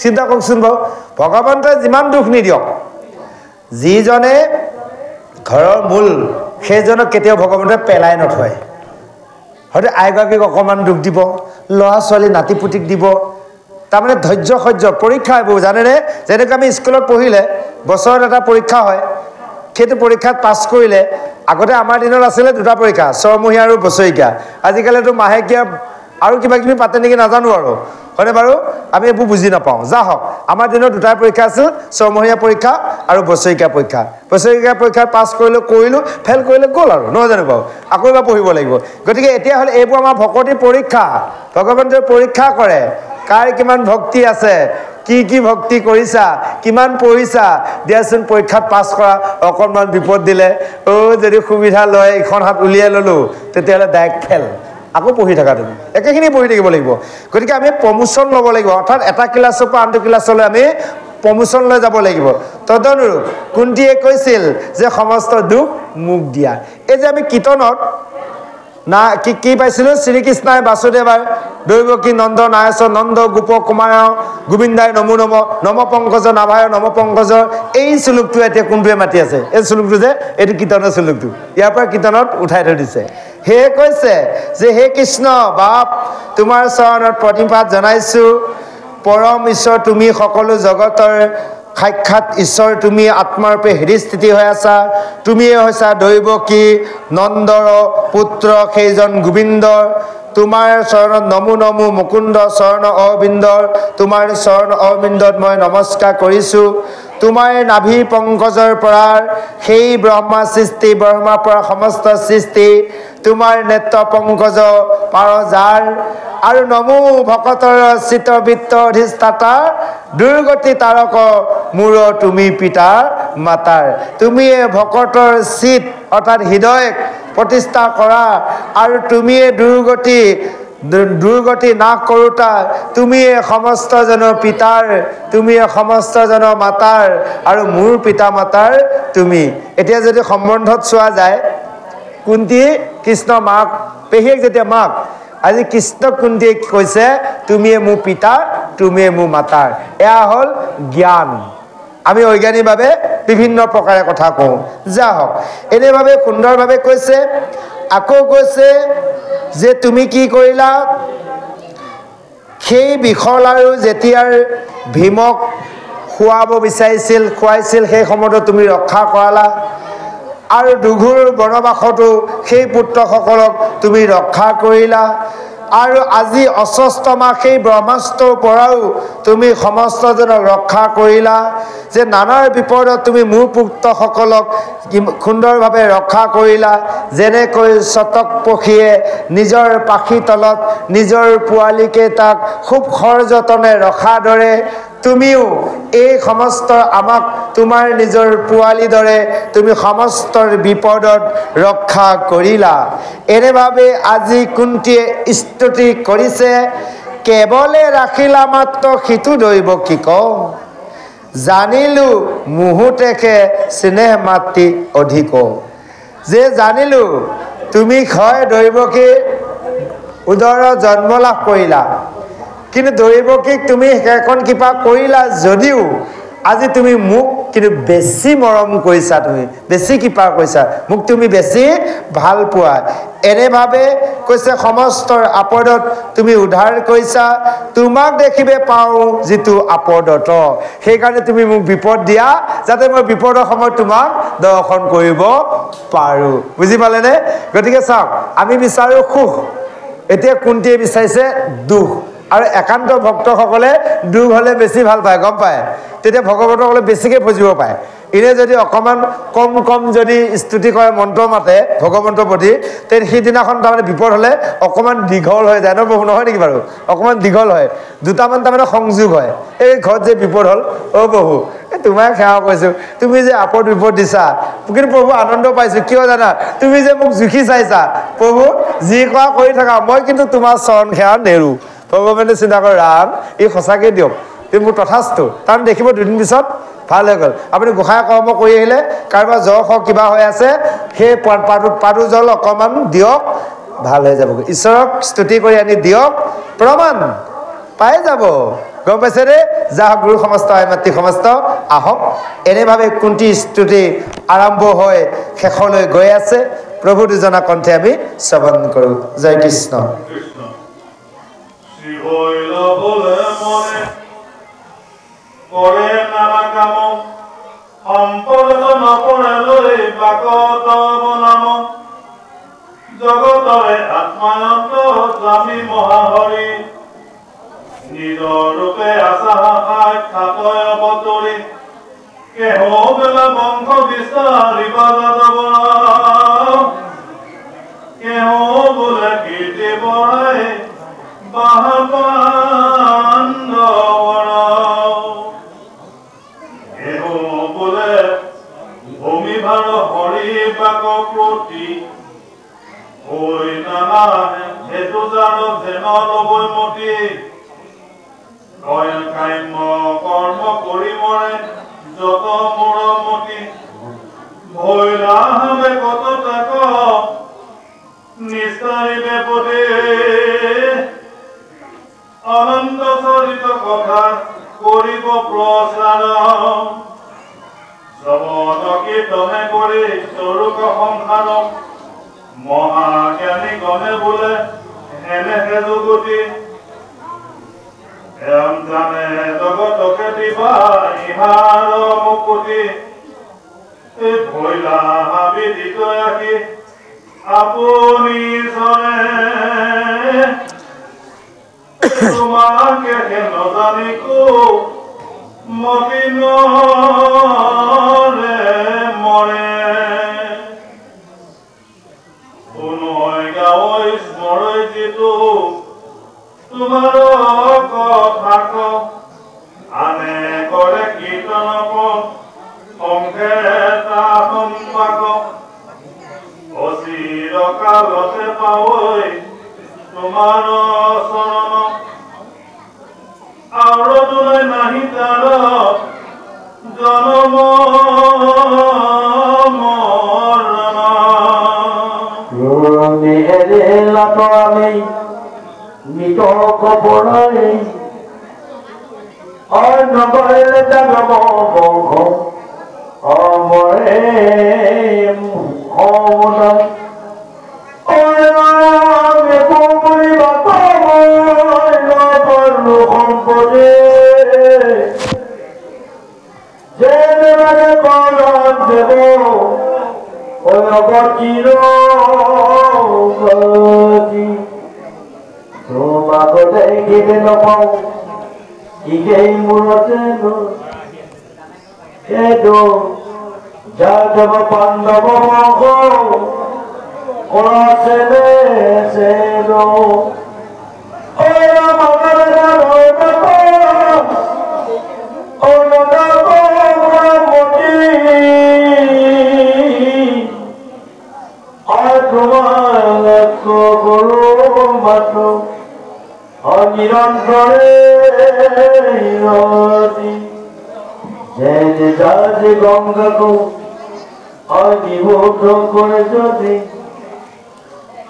চিন্তা কৰকচোন বাৰু ভগৱন্তই যিমান দুখ নিদিয়ক যিজনে ঘৰৰ মূল সেইজনক কেতিয়াও ভগৱন্তই পেলাই নথয় হয়তো আইগৰাকীক অকণমান দুখ দিব ল'ৰা ছোৱালী নাতি পুতিক দিব তাৰমানে ধৈৰ্য সহ্য পৰীক্ষা এইবোৰ জানেনে যেনেকৈ আমি স্কুলত পঢ়িলে বছৰত এটা পৰীক্ষা হয় সেইটো পৰীক্ষাত পাছ কৰিলে আগতে আমাৰ দিনত আছিলে দুটা পৰীক্ষা ছমহীয়া আৰু বছৰেকীয়া আজিকালিতো মাহেকীয়া আৰু কিবা কিবি পাতে নেকি নাজানো আৰু হয়নে বাৰু আমি এইবোৰ বুজি নাপাওঁ যা হওক আমাৰ দিনত দুটাই পৰীক্ষা আছিল ছমহীয়া পৰীক্ষা আৰু বছৰেকীয়া পৰীক্ষা বছৰেকীয়া পৰীক্ষা পাছ কৰিলোঁ ফেইল কৰিলে গ'ল আৰু নহয় জানো বাৰু আকৌ এবাৰ পঢ়িব লাগিব গতিকে এতিয়া হ'লে এইবোৰ আমাৰ ভকতি পৰীক্ষা ভগৱন্তই পৰীক্ষা কৰে কাৰ কিমান ভক্তি আছে কি কি ভক্তি কৰিছা কিমান পঢ়িছা দিয়াচোন পৰীক্ষাত পাছ কৰা অকণমান বিপদ দিলে যদি সুবিধা লয় ইখন হাত উলিয়াই ল'লোঁ তেতিয়াহ'লে ডাইৰেক্ট ফেল আকৌ পঢ়ি থাকা তুমি একেখিনি পঢ়ি থাকিব লাগিব গতিকে আমি প্ৰমোশ্যন ল'ব লাগিব অৰ্থাৎ এটা ক্লাছৰ পৰা আনটো ক্লাছলৈ আমি প্ৰমোশ্যন লৈ যাব লাগিব তদনুৰূপ কুন্তীয়ে কৈছিল যে সমস্ত দুখ মোক দিয়া এই যে আমি কীৰ্তনত না কি পাইছিলোঁ শ্ৰীকৃষ্ণই বাসুদেৱাই দৈৱকী নন্দ নায়স নন্দ গোপ কুমাৰ গোবিন্দাই নমো নম নম পংকজ নাভায় নম পংকজ এই শ্লোকটো এতিয়া কোনটোৱে মাতি আছে এই শ্লোকটো যে এইটো কীৰ্তনৰ শ্লোকটো ইয়াৰ পৰা কীৰ্তনত উঠাই থৈ দিছে সেয়ে কৈছে যে হে কৃষ্ণ বাপ তোমাৰ চৰণত প্ৰণিপাত জনাইছোঁ পৰম ঈশ্বৰ তুমি সকলো জগতৰ সাক্ষাৎ ঈশ্বৰ তুমি আত্মাৰূপে হৃদস্থিতি হৈ আছা তুমিয়ে হৈছা দৈৱকী নন্দৰ পুত্ৰ সেইজন গোবিন্দৰ তোমাৰ চৰণত নমো নমো মুকুন্দ চৰণ অৰবিন্দৰ তোমাৰ চৰণ অৰবিন্দত মই নমস্কাৰ কৰিছোঁ তোমাৰ নাভি পংকজৰ পৰা সেই ব্ৰহ্মা সৃষ্টি ব্ৰহ্মাৰ পৰা সমস্ত সৃষ্টি তোমাৰ নেত্ৰ পংকজ পাৰ যাৰ আৰু নমো ভকতৰ চিত্তবৃত্ত অধিষ্ঠাতা দুৰ্গতি তাৰক মূৰ তুমি পিতাৰ মাতাৰ তুমিয়ে ভকতৰ চিত অৰ্থাৎ হৃদয়ক প্ৰতিষ্ঠা কৰা আৰু তুমিয়ে দুৰ্গতি নাশ কৰোতা তুমিয়ে সমস্তজনৰ পিতাৰ তুমিয়ে সমস্তজনৰ মাতাৰ আৰু মোৰ পিতা মাতাৰ তুমি এতিয়া যদি সম্বন্ধত চোৱা যায় কুন্তি কৃষ্ণ মাক পেহীয়েক যেতিয়া মাক আজি কৃষ্ণ কুন্তিয়ে কৈছে তুমিয়ে মোৰ পিতাৰ তুমিয়ে মোৰ মাতাৰ এয়া হ'ল জ্ঞান আমি অজ্ঞানীভাৱে বিভিন্ন প্ৰকাৰে কথা কওঁ যা হওক এনেভাৱে সুন্দৰভাৱে কৈছে আকৌ কৈছে যে তুমি কি কৰিলা সেই বিষৰ লাৰু যেতিয়াৰ ভীমক খুৱাব বিচাৰিছিল খুৱাইছিল সেই সময়তো তুমি ৰক্ষা কৰালা আৰু দুঘুৰ বনবাসতো সেই পুত্ৰসকলক তুমি ৰক্ষা কৰিলা আৰু আজি অস্বস্থমা সেই ব্ৰহ্মাস্ত্ৰৰ পৰাও তুমি সমস্তজনক ৰক্ষা কৰিলা যে নানাৰ বিপদত তুমি মোৰ পুত্ৰসকলক সুন্দৰভাৱে ৰক্ষা কৰিলা যেনেকৈ চতক পক্ষীয়ে নিজৰ পাখি তলত নিজৰ পোৱালীকেইটাক খুব সযতনে ৰখাৰ দৰে তুমিও এই সমস্ত আমাক তোমাৰ নিজৰ পোৱালী দৰে তুমি সমস্তৰ বিপদত ৰক্ষা কৰিলা এনেভাৱে আজি কুন্তিয়ে স্তুতি কৰিছে কেৱলে ৰাখিলা মাত্ৰ সিটো দৈব কি কওঁ জানিলো মুহূৰ্তেকে স্নেহ মাতৃ অধিক যে জানিলো তুমি হয় দৈৱকীৰ উদৰত জন্ম লাভ কৰিলা কিন্তু দৈৱকীক তুমি সেইখন কিবা কৰিলা যদিও আজি তুমি মোক কিন্তু বেছি মৰম কৰিছা তুমি বেছি কিবা কৰিছা মোক তুমি বেছি ভাল পোৱা এনেভাৱে কৈছে সমস্তৰ আপদত তুমি উদ্ধাৰ কৰিছা তোমাক দেখিবে পাওঁ যিটো আপদত সেইকাৰণে তুমি মোক বিপদ দিয়া যাতে মই বিপদৰ সময়ত তোমাক দৰ্শন কৰিব পাৰোঁ বুজি পালেনে গতিকে চাওক আমি বিচাৰো সুখ এতিয়া কুন্তিয়ে বিচাৰিছে দুখ আৰু একান্ত ভক্তসকলে দুখ হ'লে বেছি ভাল পায় গম পায় তেতিয়া ভগৱতসকলে বেছিকৈ বুজিব পায় এনে যদি অকণমান কম কম যদি স্তুতি কৰে মন্ত্ৰ মাতে ভগৱন্তৰ প্ৰতি তেতিয়া সেইদিনাখন তাৰমানে বিপদ হ'লে অকণমান দীঘল হৈ যায় ন প্ৰভু নহয় নেকি বাৰু অকণমান দীঘল হয় দুটামান তাৰমানে সংযোগ হয় এই ঘৰত যে বিপদ হ'ল অ' প্ৰভু এই তোমাক সেৱা কৰিছোঁ তুমি যে আপদ বিপদ দিছা কিন্তু প্ৰভু আনন্দ পাইছোঁ কিয় জানা তুমি যে মোক জুখি চাইছা প্ৰভু যি কৰা কৰি থাকা মই কিন্তু তোমাৰ চৰণ সেৱা নেৰোঁ ভগৱানে চিন্তা কৰে ৰাম এই সঁচাকৈ দিয়ক তুমি মোৰ তথাস্তু কাৰণ দেখিব দুদিন পিছত ভাল হৈ গ'ল আপুনি গোসাঁই কৰ্ম কৰি আহিলে কাৰোবাৰ জ্বৰ হওক কিবা হৈ আছে সেই পাদু জল অকণমান দিয়ক ভাল হৈ যাব ঈশ্বৰক স্তুতি কৰি আনি দিয়ক প্ৰমাণ পাই যাব গম পাইছেনে যাহক গুৰু সমস্ত আই মাতৃ সমস্ত আহক এনেভাৱে কুন্তি স্তুতি আৰম্ভ হৈ শেষলৈ গৈ আছে প্ৰভু দুজনা কণ্ঠে আমি শ্ৰৱণ কৰোঁ জয় কৃষ্ণ কৰে নানা কাম সম্পৰ্ক নকৰে লৈ বাকত বনাম জগতৰে আত্মানন্দ স্বামী মহাহৰি নিজৰ ৰূপে আশা সাক্ষাতয় অৱতৰি কেহ বেলা বংশ বিচাৰিবা যাদৱ কেহ বোলে কীৰ্তি বৰাই ভূমি ভাৰ হৰি বাক প্ৰতি হৈ নানা সেইটো যাৰ ধেন লবৈ মতি কাম্য কৰ্ম কৰি মৰে যত মূৰমতি ভৈলাভাৱে কত তাক নিস্তাৰিবে পদে অনন্ত চৰিত কথা কৰিব প্ৰচাৰ শ্ৰৱণ কীৰ্তনে কৰি স্বৰূপ সংসাৰ মহাজ্ঞানী গণে বোলে এনেহে যুগতি এম জানে জগতকে দিবা ইহাৰ মুকুতি এই ভৈলা বিদিত ৰাখি আপুনি চৰে তোমাকে নজানিকো মতি নৰে মৰে শুনৈ গাঁৱৰ স্মৰৈ যিটো তোমাৰ কথাক আনে কৰে কীৰ্তনক সংঘেতা সম্পাক অচিৰ কালতে পাৱৈ তোমাৰ চৰণ আৰু তোলৈ নাহি তাৰ জনম মৰণ নগরে জন্ম বংশ অমরে অমদান অমে কুমুরি বাতময় নবর্ণু সম্পদে যে দেবারে কলম দেব অনগতির গতি তোমাক দেখিতে নপাওঁ ইকেই মূৰতে এদো যাদৱ পাণ্ডৱ বংশ কৰাছেনে চেদো নিৰন্তৰে যে গংগাকো অনিবোধ কৰে যদি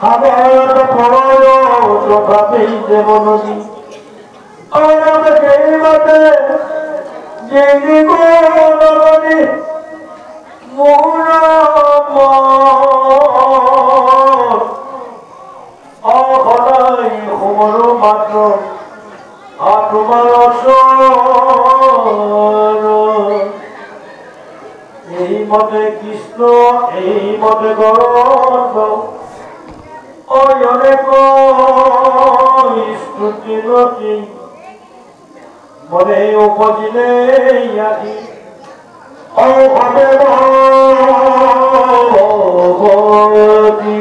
সাগৰত পৰয় তথাপি দেৱ নদী সেইবাতে জিঙিব নগৰী মোৰ অসদায় সমৰো মাত্ৰ তোমাৰ এই মতে কৃষ্ণ এই মতে গৰধ অনেক স্তুতি নতি মনে উপজিলে আহি অভাৱে ভগৱতী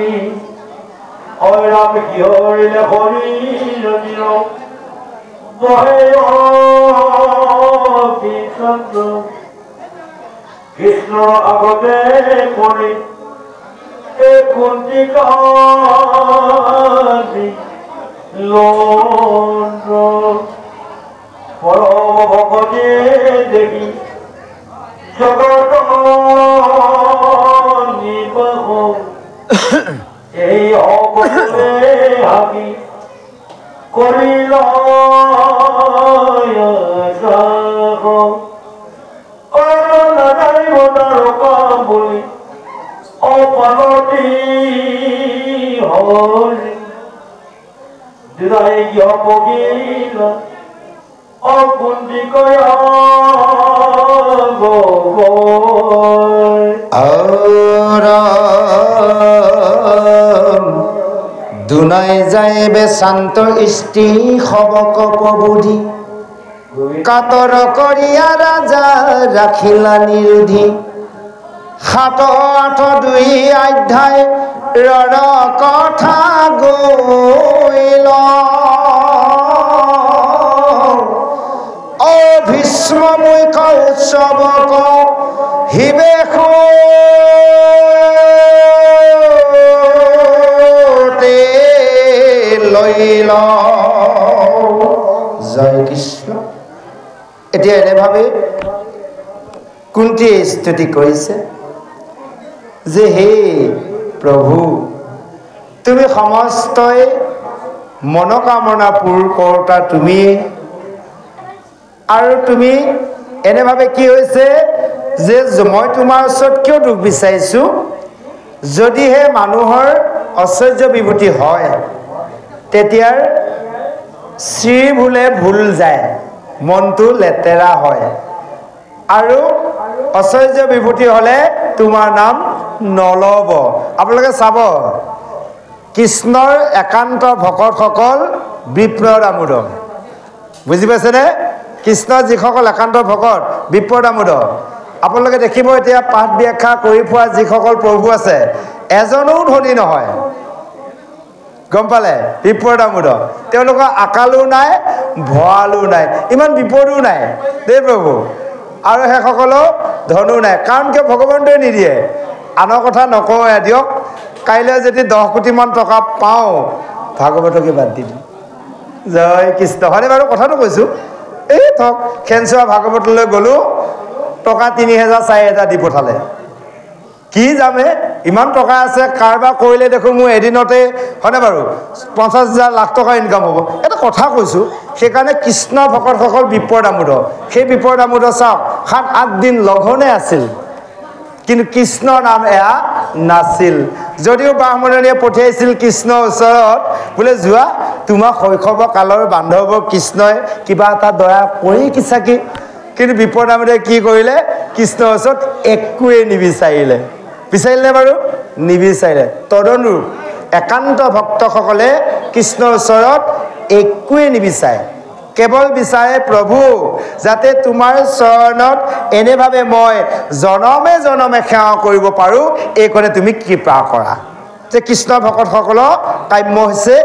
অৰাম কিহৰিলে শৰীৰ বহে বিচন্দ্ৰ কৃষ্ণৰ আগতে পৰি এই কুন্তি কান্তি লন্দ্ৰ পৰম ভকতে দেখি জগত নিবাস এই অকলে হাবি কৰিল নাজানিব তাৰকা বুলি অপালতি হৰি দুৰাই বগিল অকুন্তি কয় দুনাই যায় বেশান্ত ইষ্টি সবক প্ৰবুধি কাতৰ কৰিয়া ৰাজা ৰাখিলা নিৰুধি ৭-৮-২ অধ্যায় ৰৰ কথা গৈল অ ভীষ্ম মুখ উৎসৱক হিবেশ লইল জয় কৃষ্ণ। এতিয়া এনেভাৱে কুন্তীয়ে স্তুতি কৰিছে যে হে প্ৰভু তুমি সমস্তই মনোকামনা পূৰ কৰোতা তুমি আৰু তুমি এনেভাৱে কি হৈছে যে মই তোমাৰ ওচৰত কিয় দুখ বিচাৰিছোঁ যদিহে মানুহৰ ঐশ্বৰ্য বিভূতি হয় তেতিয়াৰ শ্ৰী ভুলে ভুল যায় মনটো লেতেৰা হয় আৰু ঐশ্বৰ্য বিভূতি হ'লে তোমাৰ নাম নল'ব। আপোনালোকে চাব কৃষ্ণৰ একান্ত ভকতসকল বিপ্ৰ দামোদ বুজি পাইছেনে কৃষ্ণৰ যিসকল একান্ত ভকত বিপ্ৰ দামোদ আপোনালোকে দেখিব এতিয়া পাঠ ব্যাখ্যা কৰি পোৱা যিসকল প্ৰভু আছে এজনো ধনী নহয় গম পালে বিপ্ৰ দামোদ তেওঁলোকৰ আকালো নাই ভঁৰালো নাই ইমান বিপদো নাই দেই প্ৰভু আৰু সেইসকলক ধনো নাই কাৰণ কিয় ভগৱন্তই নিদিয়ে আনৰ কথা নকওঁ দিয়ক কাইলৈ যদি 10 কোটিমান টকা পাওঁ ভাগৱতকে বাদ দি দিম জয় কৃষ্ণ হয়নে বাৰু কথাটো কৈছোঁ এই থক খেনচোৱা ভাগৱতলৈ গ'লোঁ টকা 3000 4000 দি পঠালে কি যামে ইমান টকা আছে কাৰবাৰ কৰিলে দেখোঁ মোৰ এদিনতে হয়নে বাৰু 50,000 লাখ টকা ইনকাম হ'ব এটা কথা কৈছোঁ সেইকাৰণে কৃষ্ণ ভকতসকল বিপ্ৰ দামোদৰ সেই বিপ্ৰ দামোদৰ চাওক 7-8 দিন লঘনে আছিল কিন্তু কৃষ্ণৰ নাম এয়া নাছিল যদিও ব্ৰাহ্মণনীয়ে পঠিয়াইছিল কৃষ্ণৰ ওচৰত বোলে যোৱা তোমাৰ শৈশৱ কালৰ বান্ধৱ কৃষ্ণই কিবা এটা দয়া কৰি কি চাকি কিন্তু বিপ্ৰ দামোদৰে কি কৰিলে কৃষ্ণৰ ওচৰত একোৱে নিবিচাৰিলে বিচাৰিলে বাৰু নিবিচাৰিলে তদনুৰূপ একান্ত ভক্তসকলে কৃষ্ণৰ ওচৰত একোৱে নিবিচাৰে কেৱল বিচাৰে প্ৰভু যাতে তোমাৰ চৰণত এনেভাৱে মই জনমে জনমে সেৱা কৰিব পাৰোঁ এইকণে তুমি কৃপা কৰা যে কৃষ্ণ ভকতসকলৰ কাম্য হৈছে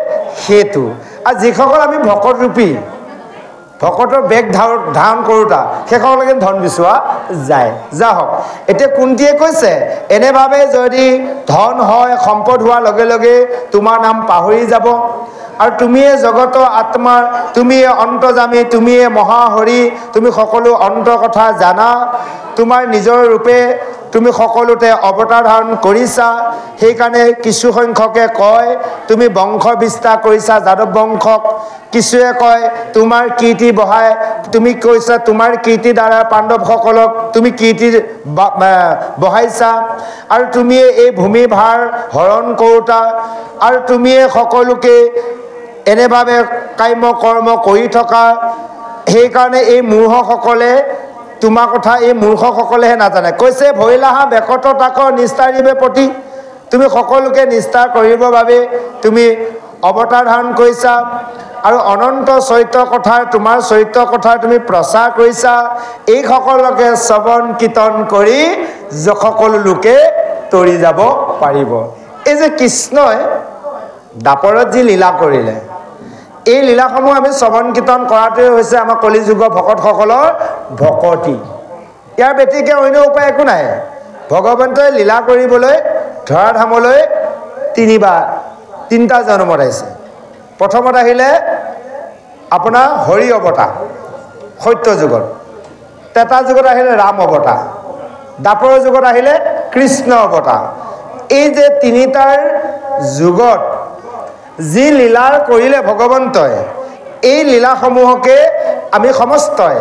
সেইটো আৰু যিসকল আমি ভকত ৰূপী ভকতৰ বেগ ধাৰণ কৰোঁতা সেইসকলকে ধন বিচৰা যায় যা হওক এতিয়া কুন্তীয়ে কৈছে এনেভাৱে যদি ধন হয় সম্পদ হোৱাৰ লগে লগে তোমাৰ নাম পাহৰি যাব আৰু তুমিয়ে জগতৰ আত্মা তুমিয়ে অন্তৰ্যামী তুমিয়ে মহাহৰি তুমি সকলো অন্তৰ কথা জানা তোমাৰ নিজৰ ৰূপে তুমি সকলোতে অৱতাৰ ধাৰণ কৰিছা সেইকাৰণে কিছু সংখ্যকে কয় তুমি বংশ বিস্তাৰ কৰিছা যাদৱ বংশক কিছুৱে কয় তোমাৰ কীৰ্তি বঢ়াই তুমি কৈছা তোমাৰ কীৰ্তি দ্বাৰা পাণ্ডৱসকলক তুমি কীৰ্তি বঢ়াইছা আৰু তুমিয়ে এই ভূমি ভাৰ হৰণ কৰোঁতা আৰু তুমিয়ে সকলোকে এনেভাৱে কাম্য কৰ্ম কৰি থকা সেইকাৰণে এই মূৰ্খসকলে তোমাৰ কথা এই মূৰ্খসকলেহে নাজানে কৈছে ভৈলাহা বেকত তাকৰ নিস্তাৰিবে প্ৰতি তুমি সকলোকে নিস্তাৰ কৰিবৰ বাবে তুমি অৱতাৰ ধাৰণ কৰিছা আৰু অনন্ত চৰিত্ৰ কথাৰ তোমাৰ চৰিত্ৰ কথাৰ তুমি প্ৰচাৰ কৰিছা এইসকলকে শ্ৰৱণ কীৰ্তন কৰি সকলো লোকে তৰি যাব পাৰিব এই যে কৃষ্ণই দাপৰত যি লীলা কৰিলে এই লীলাসমূহ আমি শ্ৰৱণ কীৰ্তন কৰাটোৱে হৈছে আমাৰ কলিযুগৰ ভকতসকলৰ ভকতি ইয়াৰ ব্যতিকে অন্য উপায় একো নাই ভগৱন্তই লীলা কৰিবলৈ ধৰাধামলৈ তিনিটা জন্মত আহিছে প্ৰথমত আহিলে আপোনাৰ হৰি অৱতাৰ সত্য যুগত তেতা যুগত আহিলে ৰাম অৱতাৰ দাপৰৰ যুগত আহিলে কৃষ্ণ অৱতাৰ এই যে তিনিটাৰ যুগত যি লীলাৰ কৰিলে ভগৱন্তই এই লীলাসমূহকে আমি সমস্তই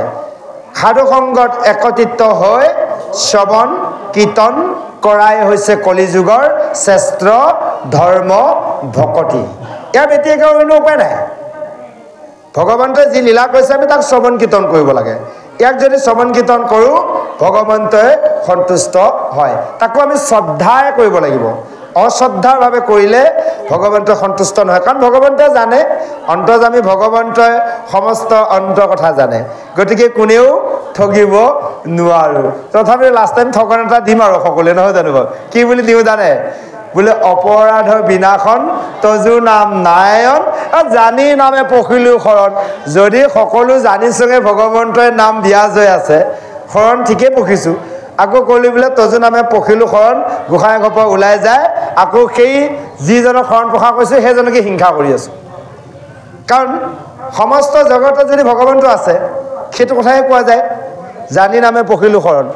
সাধু সংগত একত্ৰিত হৈ শ্ৰৱণ কীৰ্তন কৰাই হৈছে কলিযুগৰ শ্ৰেষ্ঠ ধৰ্ম ভকতি ইয়াৰ ব্যতিকে অন্য উপায় নাই ভগৱন্তই যি লীলা কৰিছে আমি তাক শ্ৰৱণ কীৰ্তন কৰিব লাগে ইয়াক যদি শ্ৰৱণ কীৰ্তন কৰোঁ ভগৱন্তই সন্তুষ্ট হয় তাকো আমি শ্ৰদ্ধাৰে কৰিব লাগিব অশ্ৰদ্ধাৰ ভাৱে কৰিলে ভগৱন্তই সন্তুষ্ট নহয় কাৰণ ভগৱন্তই জানে অন্তৰ্যামী ভগৱন্তই সমস্ত অন্তৰ কথা জানে গতিকে কোনেও ঠগিব নোৱাৰোঁ তথাপি লাষ্ট টাইম ঠগন এটা দিম আৰু সকলোৱে নহয় জানো বাৰু কি বুলি দিওঁ জানে বোলে অপৰাধৰ বিনাশন তজু নাম নাৰায়ণ জানি নামে পখিলো শৰণ যদি সকলো জানিছোগে ভগৱন্তই নাম দিয়া হৈ আছে শৰণ ঠিকেই পখিছোঁ আকৌ কলি বোলে তজু নামে পখিলো শৰণ গোসাঁই ঘৰ পৰা ওলাই যায় আকৌ সেই যিজনক শৰণ প্ৰসাৰ কৰিছোঁ সেইজনকে হিংসা কৰি আছোঁ কাৰণ সমস্ত জগতত যদি ভগৱন্ত আছে সেইটো কথাই কোৱা যায় জানি নামে পখিলো শৰণ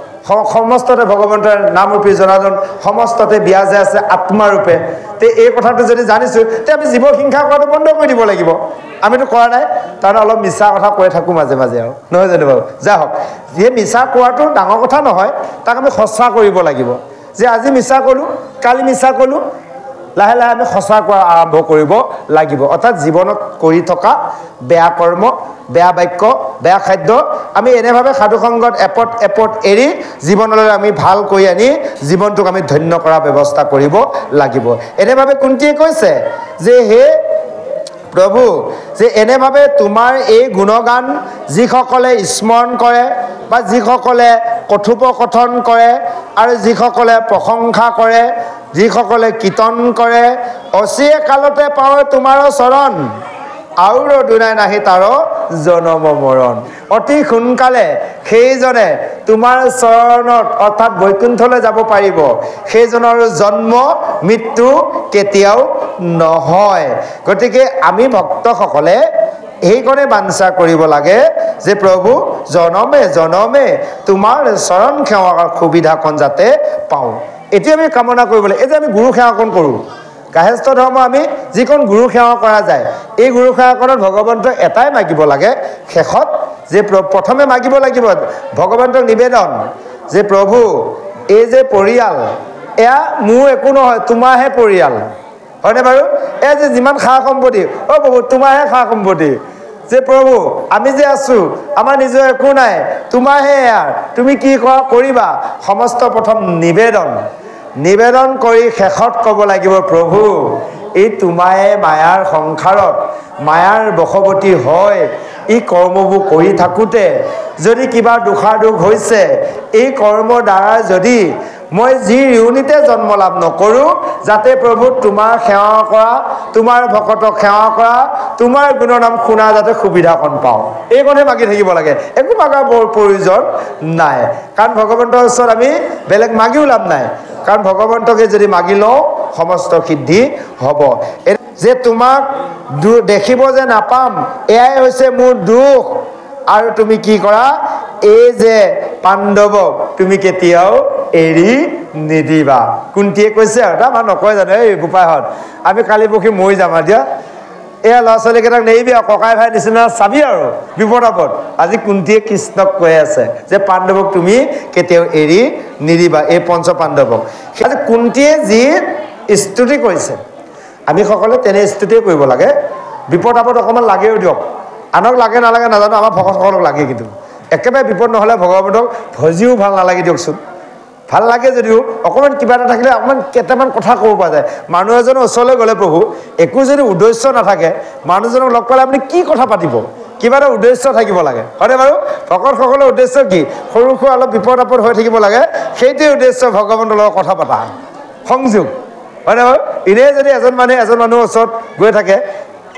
সমস্ততে ভগৱন্তৰ নামৰূপী জনাৰ্দন সমস্ততে বিৰাজে আছে আত্মাৰূপে তে এই কথাটো যদি জানিছোঁ তে আমি জীৱ হিংসা কৰাটো বন্ধ কৰি দিব লাগিব আমিতো কৰা নাই তাৰমানে অলপ মিছা কথা কৈ থাকোঁ মাজে মাজে আৰু নহয় জানো বাৰু যা হওক যিয়ে মিছা কোৱাটো ডাঙৰ কথা নহয় তাক আমি সঁচা কৰিব লাগিব যে আজি মিছা ক'লোঁ কালি মিছা ক'লোঁ লাহে লাহে আমি সঁচা কোৱা আৰম্ভ কৰিব লাগিব অৰ্থাৎ জীৱনত কৰি থকা বেয়া কৰ্ম বেয়া বাক্য বেয়া খাদ্য আমি এনেভাৱে সাধু সংগত এপত এৰি জীৱনলৈ আমি ভাল কৰি আনি জীৱনটোক আমি ধন্য কৰাৰ ব্যৱস্থা কৰিব লাগিব এনেভাৱে কুন্তীয়ে কৈছে যে হে প্ৰভু যে এনেভাৱে তোমাৰ এই গুণগান যিসকলে স্মৰণ কৰে বা যিসকলে কথোপকথন কৰে আৰু যিসকলে প্ৰশংসা কৰে যিসকলে কীৰ্তন কৰে অচিৰে কালতে পাওঁ তোমাৰ চৰণ আৰু দুনাই নাহি তাৰ জনম মৰণ অতি সোনকালে সেইজনে তোমাৰ চৰণত অৰ্থাৎ বৈকুণ্ঠলৈ যাব পাৰিব সেইজনৰ জন্ম মৃত্যু কেতিয়াও নহয় গতিকে আমি ভক্তসকলে এইকণে বাঞ্ছা কৰিব লাগে যে প্ৰভু জনমে জনমে তোমাৰ চৰণ সেৱাৰ সুবিধাকণ যাতে পাওঁ এতিয়া আমি কামনা কৰিব লাগে। এই যে আমি গুৰু সেৱাকণ কৰোঁ, গাৰ্হস্থ্য ধৰ্ম আমি যিকণ গুৰু সেৱা কৰা যায়, এই গুৰু সেৱাকণত ভগৱন্তক এটাই মাগিব লাগে শেষত, যে প্ৰথমে মাগিব লাগিব ভগৱন্তক নিবেদন যে প্ৰভু এই যে পৰিয়াল এয়া মোৰ একো নহয়, তোমাৰহে পৰিয়াল, হয়নে বাৰু? এই যে যিমান সা সম্পত্তি, অ' প্ৰভু তোমাৰহে সা সম্পত্তি, যে প্ৰভু আমি যে আছোঁ আমাৰ নিজৰ একো নাই, তোমাৰহে এয়া, তুমি কি কৰা কৰিবা, সমস্ত প্ৰথম নিবেদন কৰি শেষত ক'ব লাগিব প্ৰভু এই তোমাৰে মায়াৰ সংসাৰত মায়াৰ বশৱৰ্তী হয় এই কৰ্মবোৰ কৰি থাকোঁতে যদি কিবা দুখ হৈছে, এই কৰ্মৰ দ্বাৰা যদি মই যি ঋণিতে জন্ম লাভ নকৰোঁ, যাতে প্ৰভু তোমাৰ সেৱা কৰা, তোমাৰ ভকতক সেৱা কৰা, তোমাৰ গুণনাম শুনা যাতে সুবিধাকণ পাওঁ, এইকণহে মাগি থাকিব লাগে। একো মাগাৰ প্ৰয়োজন নাই, কাৰণ ভগৱন্তৰ ওচৰত আমি বেলেগ মাগিও লাভ নাই, কাৰণ ভগৱন্তকে যদি মাগি লওঁ সমস্ত সিদ্ধি হ'ব। যে তোমাক দেখিব যে নাপাম এয়াই হৈছে মোৰ দুখ, আৰু তুমি কি কৰা এই যে পাণ্ডৱক তুমি কেতিয়াও এৰি নিদিবা। কুন্তীয়ে কৈছে আৰু আমাৰ নকয় জানো, এই গোপাইহঁত আমি কালি পৰহি মৰি যাম আৰু দিয়া, এয়া ল'ৰা ছোৱালীকেইটাক নেৰিবি আৰু ককাই ভাই নিচিনা চাবি আৰু বিপদ আপদ। আজি কুন্তীয়ে কৃষ্ণক কৈ আছে যে পাণ্ডৱক তুমি কেতিয়াও এৰি নিদিবা, এই পঞ্চ পাণ্ডৱক। আজি কুন্তীয়ে যি স্তুতি কৰিছে আমি সকলোৱে তেনে স্তুতিয়ে কৰিব লাগে। বিপদ আপদ অকণমান লাগেও দিয়ক, আনক লাগে নালাগে নাজানো, আমাৰ ভকতসকলক লাগে, কিন্তু একেবাৰে বিপদ নহ'লে ভগৱন্তক ভজিও ভাল নালাগে দিয়কচোন। ভাল লাগে যদিও অকণমান কিবা এটা থাকিলে অকণমান কেইটামান কথা ক'ব পৰা যায়। মানুহ এজনৰ ওচৰলৈ গ'লে প্ৰভু একো যদি উদ্দেশ্য নাথাকে, মানুহজনক লগ পালে আপুনি কি কথা পাতিব, কিবা এটা উদ্দেশ্য থাকিব লাগে, হয়নে বাৰু? ভকতসকলৰ উদ্দেশ্য কি? সৰু সুৰা অলপ বিপদ আপদ হৈ থাকিব লাগে, সেইটোৱে উদ্দেশ্য ভগৱন্তৰ লগত কথা পতা, সংযোগ, হয়নে বাৰু? এনেই যদি এজন মানুহৰ ওচৰত গৈ থাকে,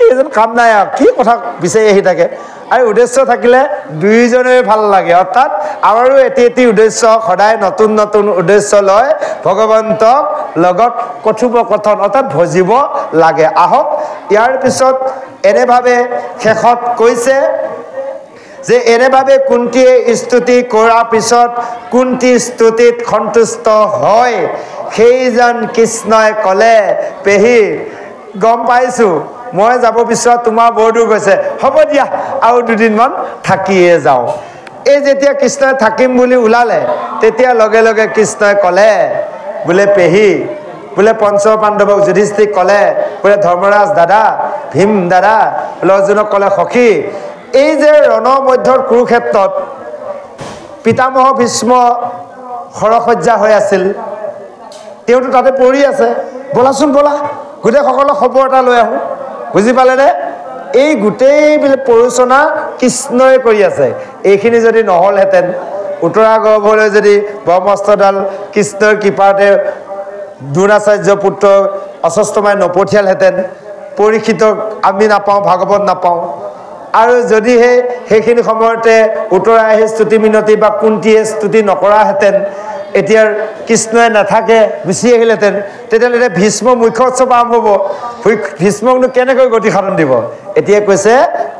এইজন কাম নাই আৰু কি কথা বিচাৰি আহি থাকে, আৰু উদ্দেশ্য থাকিলে দুয়োজনে ভাল লাগে। অৰ্থাৎ আমাৰো এটি উদ্দেশ্য, সদায় নতুন উদ্দেশ্য লয় ভগৱন্তক লগত কথোপকথন অৰ্থাৎ ভজিব লাগে। আহক ইয়াৰ পিছত এনেভাৱে শেষত কৈছে যে এনেভাৱে কুন্তীয়ে স্তুতি কৰাৰ পিছত কুন্তীৰ স্তুতিত সন্তুষ্ট হয় সেইজন কৃষ্ণই ক'লে, পেহী গম পাইছোঁ মই যাব বিচৰা তোমাৰ বৰ দূৰ গৈছে, হ'ব দিয়া আৰু দুদিনমান থাকিয়ে যাওঁ। এই যেতিয়া কৃষ্ণই থাকিম বুলি ওলালে তেতিয়া লগে লগে কৃষ্ণই ক'লে বোলে পেহী, বোলে পঞ্চ পাণ্ডৱক যুধিষ্ঠিৰক ক'লে, বোলে ধৰ্মৰাজ দাদা, ভীম দাদা, অৰ্জুনক ক'লে সখী, এই যে ৰণমধ্যৰ কুৰুক্ষেত্ৰত পিতামহ ভীষ্ম সৰসজ্জা হৈ আছিল, তেওঁতো তাতে পৰি আছে, ব'লাচোন ব'লা গোটেইসকলক খবৰ এটা লৈ আহোঁ। বুজি পালেনে? এই গোটেইবিলাক প্ৰৰোচনা কৃষ্ণই কৰি আছে। এইখিনি যদি নহ'লহেঁতেন, উত্তৰা গৰ্ভলৈ যদি ব্ৰহ্মাস্ত্ৰডাল কৃষ্ণৰ কৃপাতে দ্ৰোণাচাৰ্য পুত্ৰ অশ্বত্থামাই নপঠিয়ালহেঁতেন, পৰীক্ষিতক আমি নাপাওঁ, ভাগৱত নাপাওঁ, আৰু যদিহে সেইখিনি সময়তে উত্তৰাই আহি স্তুতি মিনতি বা কুন্তীয়ে স্তুতি নকৰাহেঁতেন, এতিয়া কৃষ্ণই নাথাকে গুচি আহিলেহেঁতেন, তেতিয়াহ'লে ভীষ্ম মুখ্য উৎসৱ আৰম্ভ হ'ব। ভীষ্মকনো কেনেকৈ গতি সাধন দিব? এতিয়া কৈছে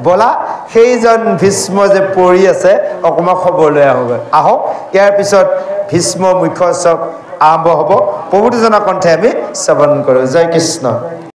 ব'লা সেইজন ভীষ্ম যে পৰি আছে অকণমান খবৰ লৈ আহোগৈ। আহক ইয়াৰ পিছত ভীষ্ম মুখ্য উৎসৱ আৰম্ভ হ'ব। প্ৰভূতিজনাৰ কণ্ঠে আমি শ্ৰৱণ কৰোঁ। জয় কৃষ্ণ।